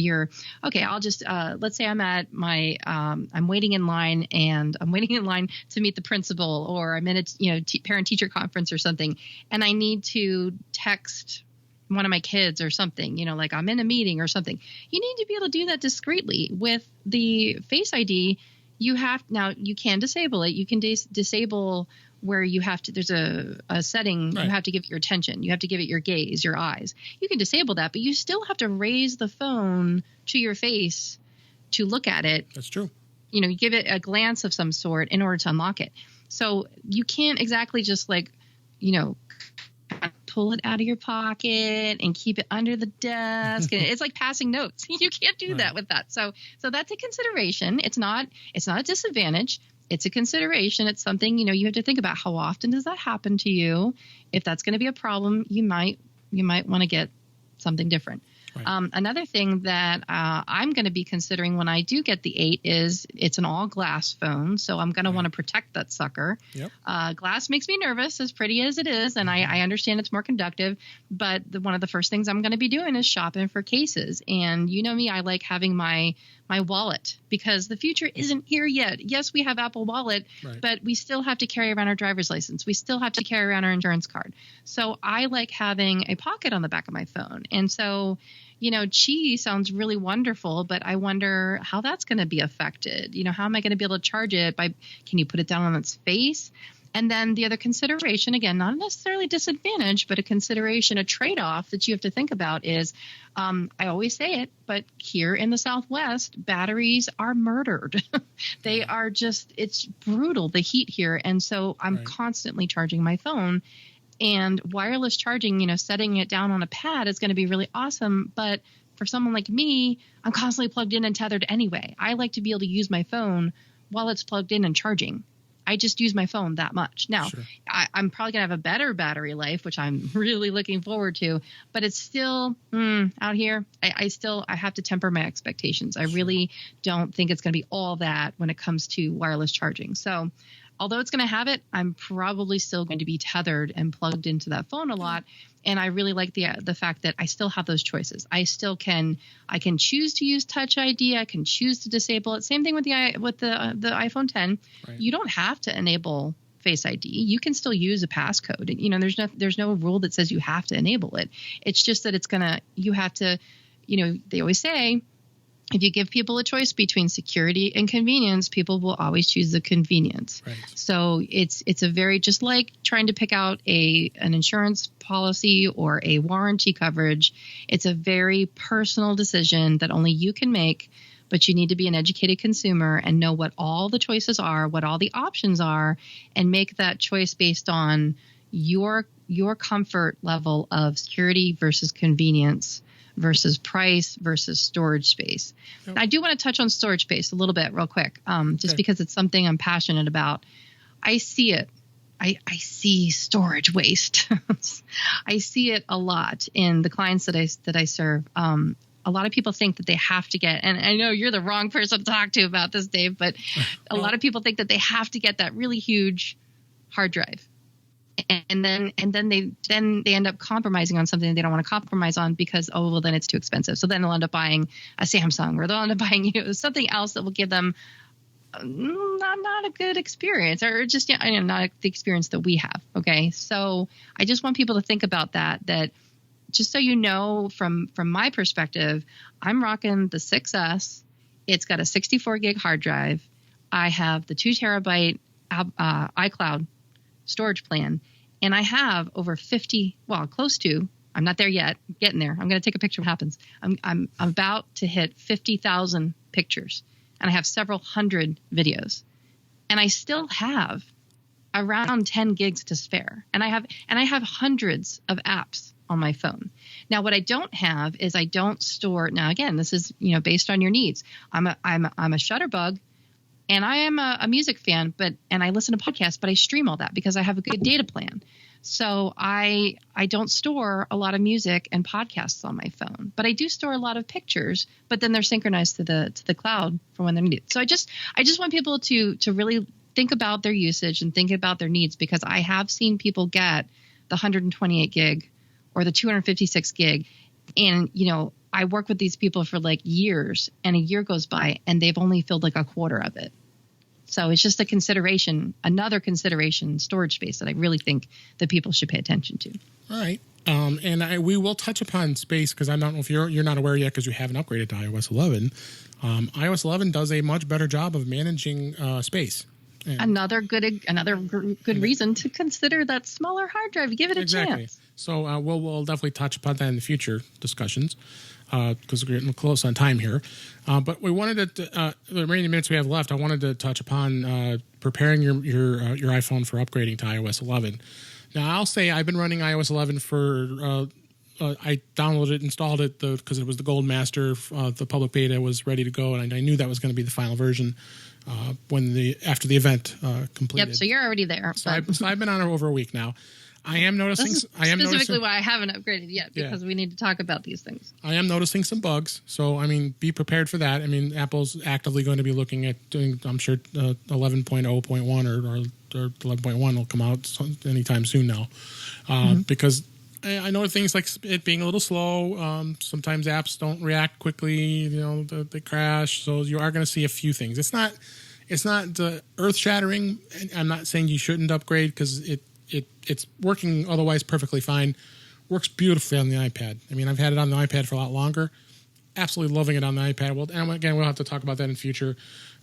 I'll just, let's say I'm at my, I'm waiting in line to meet the principal, or I'm in a, parent teacher conference or something, and I need to text one of my kids or something, like I'm in a meeting or something. You need to be able to do that discreetly. With the Face ID, you can disable it. You can disable where you have to, there's a setting, Right. you have to give it your attention. You have to give it your gaze, your eyes. You can disable that, but you still have to raise the phone to your face to look at it. That's true. You know, you give it a glance of some sort in order to unlock it. So you can't exactly just like, you know, pull it out of your pocket and keep it under the desk. And it's like passing notes. You can't do that with that. So that's a consideration. It's not a disadvantage. It's a consideration. It's something, you know, you have to think about how often does that happen to you? If that's going to be a problem, you might want to get something different. Right. Another thing that I'm going to be considering when I do get the 8 is it's an all glass phone. So I'm going to want to protect that sucker. Yep. Glass makes me nervous, as pretty as it is. And I understand it's more conductive. But one of the first things I'm going to be doing is shopping for cases. And you know me, I like having my wallet because the future isn't here yet. Yes, we have Apple Wallet, right, but we still have to carry around our driver's license. We still have to carry around our insurance card. So I like having a pocket on the back of my phone. And so, you know, Qi sounds really wonderful, but I wonder how that's going to be affected. You know, how am I going to be able to charge it? Can you put it down on its face? And then the other consideration, again, not necessarily disadvantage, but a consideration, a trade-off that you have to think about is, I always say it, but here in the Southwest, batteries are murdered. They are just, it's brutal, the heat here. And so I'm constantly charging my phone. And wireless charging, you know, setting it down on a pad is going to be really awesome. But for someone like me, I'm constantly plugged in and tethered anyway. I like to be able to use my phone while it's plugged in and charging. I just use my phone that much. Now, sure, I'm probably going to have a better battery life, which I'm really looking forward to. But it's still out here. I have to temper my expectations. I really don't think it's going to be all that when it comes to wireless charging. So although it's going to have it, I'm probably still going to be tethered and plugged into that phone a lot. And I really like the fact that I still have those choices. I can choose to use Touch ID. I can choose to disable it. Same thing with the iPhone 10. Right. You don't have to enable Face ID. You can still use a passcode. You know, there's no rule that says you have to enable it. It's just that you have to, you know, they always say, if you give people a choice between security and convenience, people will always choose the convenience. Right. So it's a very, just like trying to pick out an insurance policy or a warranty coverage, it's a very personal decision that only you can make, but you need to be an educated consumer and know what all the choices are, what all the options are, and make that choice based on your comfort level of security versus convenience versus price versus storage space. Yep. I do want to touch on storage space a little bit real quick, just because it's something I'm passionate about. I see it. I see storage waste. I see it a lot in the clients that I serve. A lot of people think that they have to get, and I know you're the wrong person to talk to about this, Dave, but a lot of people think that they have to get that really huge hard drive. And then they end up compromising on something they don't want to compromise on because, then it's too expensive. So then they'll end up buying a Samsung, or they'll end up buying something else that will give them not a good experience, or just not the experience that we have. Okay, so I just want people to think about that. Just so you know, from my perspective, I'm rocking the 6S. It's got a 64 gig hard drive. I have the 2 terabyte iCloud storage plan, and I have over 50, close to, I'm not there yet, getting there. I'm going to take a picture of what happens. I'm about to hit 50,000 pictures, and I have several hundred videos, and I still have around 10 gigs to spare, and I have hundreds of apps on my phone. Now, what I don't have is I don't store. Now, again, this is based on your needs. I'm a shutterbug. And I am a music fan, and I listen to podcasts, but I stream all that because I have a good data plan. So I don't store a lot of music and podcasts on my phone, but I do store a lot of pictures, but then they're synchronized to the cloud for when they're needed. So I just want people to really think about their usage and think about their needs, because I have seen people get the 128 gig or the 256 gig, and I work with these people for like years, and a year goes by and they've only filled like a quarter of it. So it's just another consideration, storage space that I really think that people should pay attention to. All right. We will touch upon space, because I don't know if you're not aware yet because you haven't upgraded to iOS 11. iOS 11 does a much better job of managing space. Another good reason to consider that smaller hard drive. Give it a chance. So we'll definitely touch upon that in the future discussions because we're getting close on time here. But we wanted to the remaining minutes we have left. I wanted to touch upon preparing your iPhone for upgrading to iOS 11. Now I'll say I've been running iOS 11 for. I downloaded it, installed it because it was the Gold Master. The public beta was ready to go, and I knew that was going to be the final version after the event completed. Yep. So you're already there. So I've been on it over a week now. I am noticing. Specifically why I haven't upgraded yet, because we need to talk about these things. I am noticing some bugs, so I mean, be prepared for that. I mean, Apple's actively going to be looking at doing. I'm sure 11.0.1 or 11.1 will come out anytime soon now, because. I know things like it being a little slow. Sometimes apps don't react quickly. They crash. So you are going to see a few things. It's not earth shattering. I'm not saying you shouldn't upgrade because it's working otherwise perfectly fine. Works beautifully on the iPad. I mean, I've had it on the iPad for a lot longer. Absolutely loving it on the iPad. Well, and again, we'll have to talk about that in future.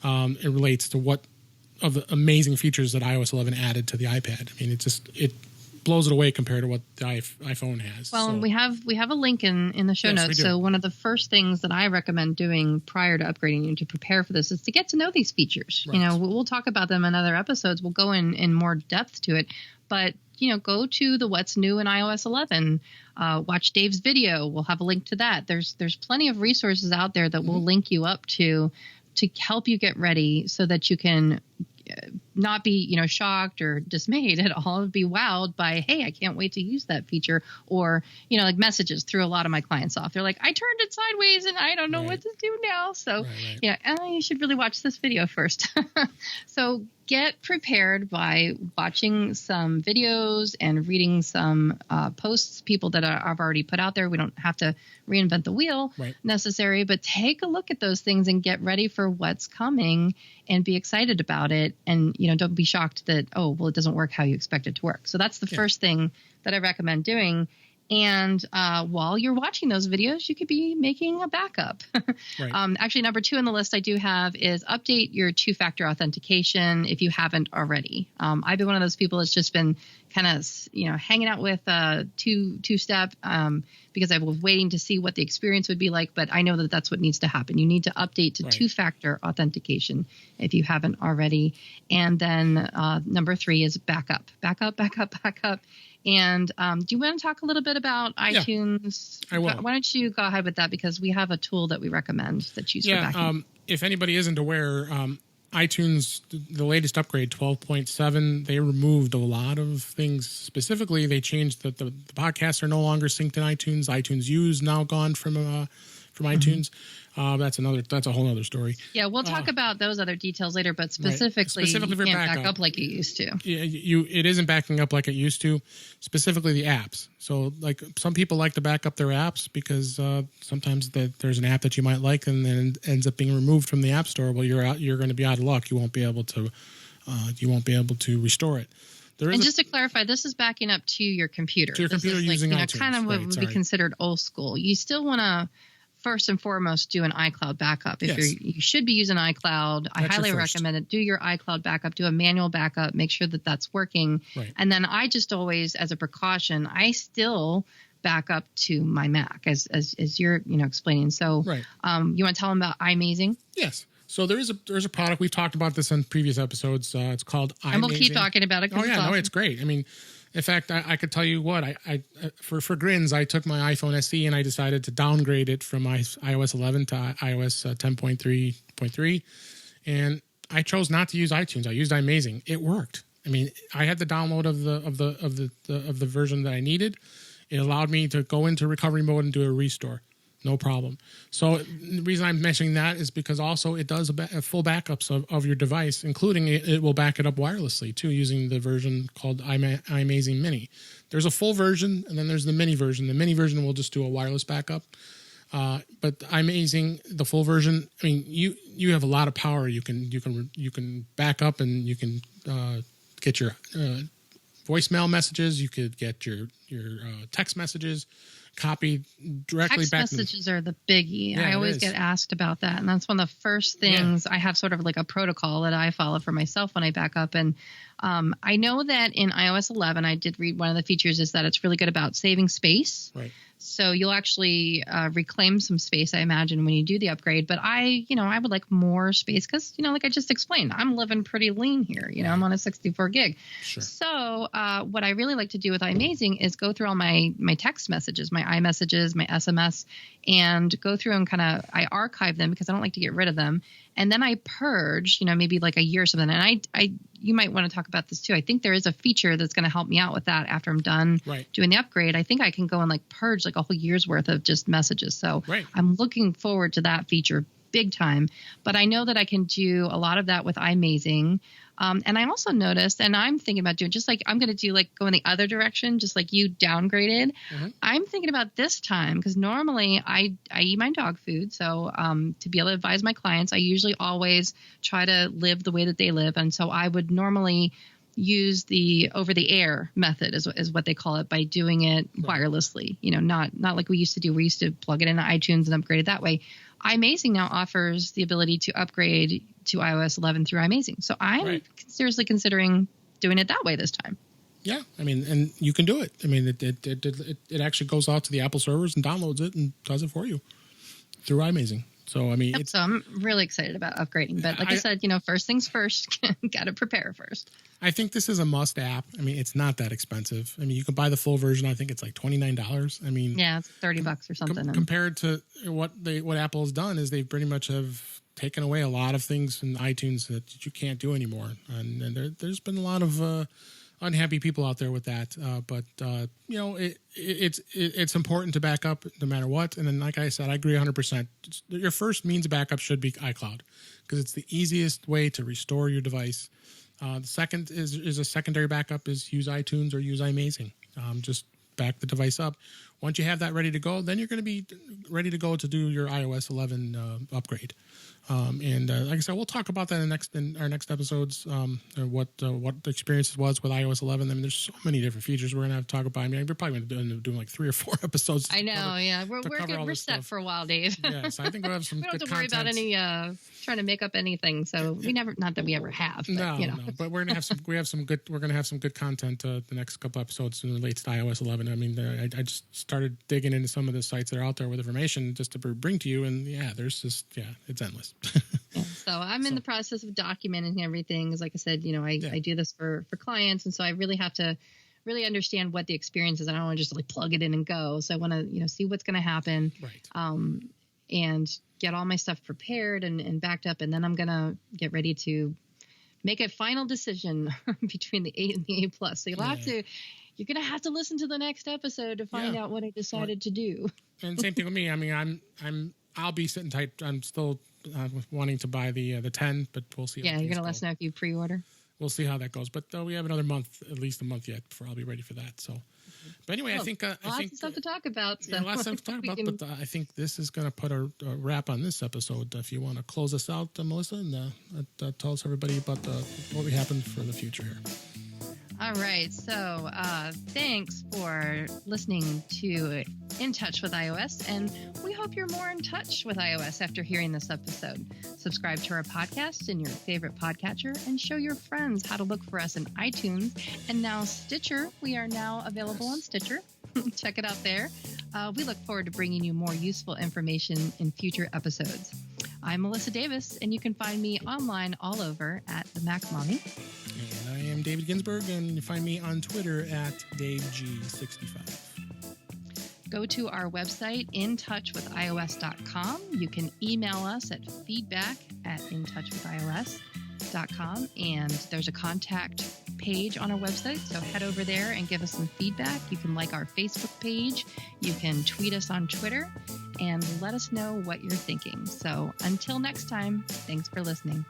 It relates to what of the amazing features that iOS 11 added to the iPad. I mean, it blows it away compared to what the iPhone has. Well, we have a link in the show notes. So one of the first things that I recommend doing prior to upgrading you to prepare for this is to get to know these features. Right. We'll talk about them in other episodes. We'll go in more depth to it. But, go to the What's New in iOS 11. Watch Dave's video. We'll have a link to that. There's plenty of resources out there that will link you up to help you get ready so that you can not be, shocked or dismayed at all, be wowed by, hey, I can't wait to use that feature. Or, like messages threw a lot of my clients off. They're like, I turned it sideways and I don't know what to do now. So, you should really watch this video first. So get prepared by watching some videos and reading some posts, people that I've already put out there. We don't have to reinvent the wheel necessary, but take a look at those things and get ready for what's coming and be excited about it. And, don't be shocked that, it doesn't work how you expect it to work. So that's the first thing that I recommend doing. And while you're watching those videos, you could be making a backup. Actually, number 2 on the list I do have is update your 2-factor authentication if you haven't already. I've been one of those people that's just been kind of, hanging out with two-step because I was waiting to see what the experience would be like. But I know that that's what needs to happen. You need to update to 2-factor authentication if you haven't already. And then number 3 is backup. And do you want to talk a little bit about iTunes? I will. Why don't you go ahead with that, because we have a tool that we recommend that's used for backing. If anybody isn't aware, iTunes, the latest upgrade, 12.7, they removed a lot of things. Specifically, they changed that the podcasts are no longer synced in iTunes. iTunes U is now gone from iTunes. That's a whole other story. Yeah, we'll talk about those other details later, but specifically you can't back up like you used to. Yeah, it isn't backing up like it used to, specifically the apps. So, like, some people like to back up their apps because sometimes there's an app that you might like and then it ends up being removed from the App Store. Well, you're going to be out of luck. You won't be able to restore it. And just to clarify, this is backing up to your computer. To your computer using iTunes. Kind of what would be considered old school. You still want to first and foremost do an iCloud backup. You should be using iCloud. I highly recommend it. Do your iCloud backup, do a manual backup, make sure that that's working. Right. And then I just always, as a precaution, I still back up to my Mac as you're explaining. So you want to tell them about iMazing? Yes. So there's a product, we've talked about this in previous episodes. It's called iMazing. And we'll keep talking about it. It's great. I mean, in fact, I could tell you what, I for grins, I took my iPhone SE and I decided to downgrade it from iOS 11 to iOS 10.3.3, and I chose not to use iTunes. I used iMazing. It worked. I mean, I had the download of the version that I needed. It allowed me to go into recovery mode and do a restore. No problem. So the reason I'm mentioning that is because also it does a full backups of your device, including it will back it up wirelessly too, using the version called iMazing Mini. There's a full version and then there's the mini version. The mini version will just do a wireless backup. But iMazing, the full version, I mean, you have a lot of power. You can back up and you can get your voicemail messages. You could get your text messages. copy directly Text back. Messages are the biggie. Yeah, I always get asked about that. And that's one of the first things. I have sort of like a protocol that I follow for myself when I back up. And I know that in iOS 11, I did read one of the features is that it's really good about saving space. Right. So you'll actually reclaim some space, I imagine, when you do the upgrade. But I would like more space because, like I just explained, I'm living pretty lean here. I'm on a 64 gig. Sure. So what I really like to do with iMazing is go through all my text messages, my iMessages, my SMS, and go through and I archive them because I don't like to get rid of them. And then I purge, maybe like a year or something. And you might want to talk about this too. I think there is a feature that's going to help me out with that after I'm done doing the upgrade. I think I can go and like purge like a whole year's worth of just messages. So I'm looking forward to that feature big time. But I know that I can do a lot of that with iMazing. And I also noticed, and I'm thinking about doing just like I'm going to do like go in the other direction, just like you downgraded. Mm-hmm. I'm thinking about this time because normally I eat my dog food. So to be able to advise my clients, I usually always try to live the way that they live. And so I would normally use the over the air method is what they call it by doing it wirelessly, not like we used to do. We used to plug it into iTunes and upgrade it that way. iMazing now offers the ability to upgrade to iOS 11 through iMazing. So I'm seriously considering doing it that way this time. Yeah, I mean, and you can do it. I mean, it actually goes out to the Apple servers and downloads it and does it for you through iMazing. So, I mean, so I'm really excited about upgrading. But like I said, first things first, got to prepare first. I think this is a must app. I mean, it's not that expensive. I mean, you can buy the full version. I think it's like $29. I mean, yeah, it's $30 or something. Compared to what Apple has done is they pretty much have taken away a lot of things in iTunes that you can't do anymore. And there's been a lot of unhappy people out there with that. But it's important to back up no matter what. And then, like I said, I agree 100%. Your first means of backup should be iCloud because it's the easiest way to restore your device. The second is a secondary backup is use iTunes or use iMazing. Just back the device up. Once you have that ready to go, then you're going to be ready to go to do your iOS 11 upgrade. And like I said, we'll talk about that in our next episodes. What the experience was with iOS 11. I mean, there's so many different features we're gonna have to talk about. I mean, we're probably gonna end up doing like 3 or 4 episodes. I know, yeah, we're good. We're set for a while, Dave. Yes, I think we'll have some. We don't have to worry about any trying to make up anything. So we never, not that we ever have. But, no, but we're gonna have some. We're gonna have some good content the next couple episodes in relates to iOS 11. I mean, I just started digging into some of the sites that are out there with information just to bring to you, and it's endless. So I'm in the process of documenting everything. Because like I said, I do this for clients. And so I really have to really understand what the experience is. I don't want to just like plug it in and go. So I want to, see what's going to happen and get all my stuff prepared and backed up. And then I'm going to get ready to make a final decision between the 8 and the 8 Plus. So you're going to have to listen to the next episode to find out what I decided to do. And same thing with me. I mean, I'll be sitting tight. I'm still wanting to buy the 10, but we'll see. Yeah, you're going to let us know if you pre-order. We'll see how that goes. But we have another month, at least a month yet, before I'll be ready for that. So, but anyway, I think lots of stuff to talk about. So. Yeah, lots of stuff to talk about. But I think this is going to put a wrap on this episode. If you want to close us out, Melissa, and tell us everybody about what we happen for the future here. All right. So thanks for listening to In Touch with iOS, and we hope you're more in touch with iOS after hearing this episode. Subscribe to our podcast in your favorite podcatcher and show your friends how to look for us in iTunes and now Stitcher. We are now available on Stitcher. Check it out there. We look forward to bringing you more useful information in future episodes. I'm Melissa Davis, and you can find me online all over at the Mac Mommy. And I am David Ginsburg, and you find me on Twitter at DaveG65. Go to our website, intouchwithios.com. You can email us at feedback@intouchwithios.com, and there's a contact page on our website, so head over there and give us some feedback. You can like our Facebook page. You can tweet us on Twitter, and let us know what you're thinking. So until next time, thanks for listening.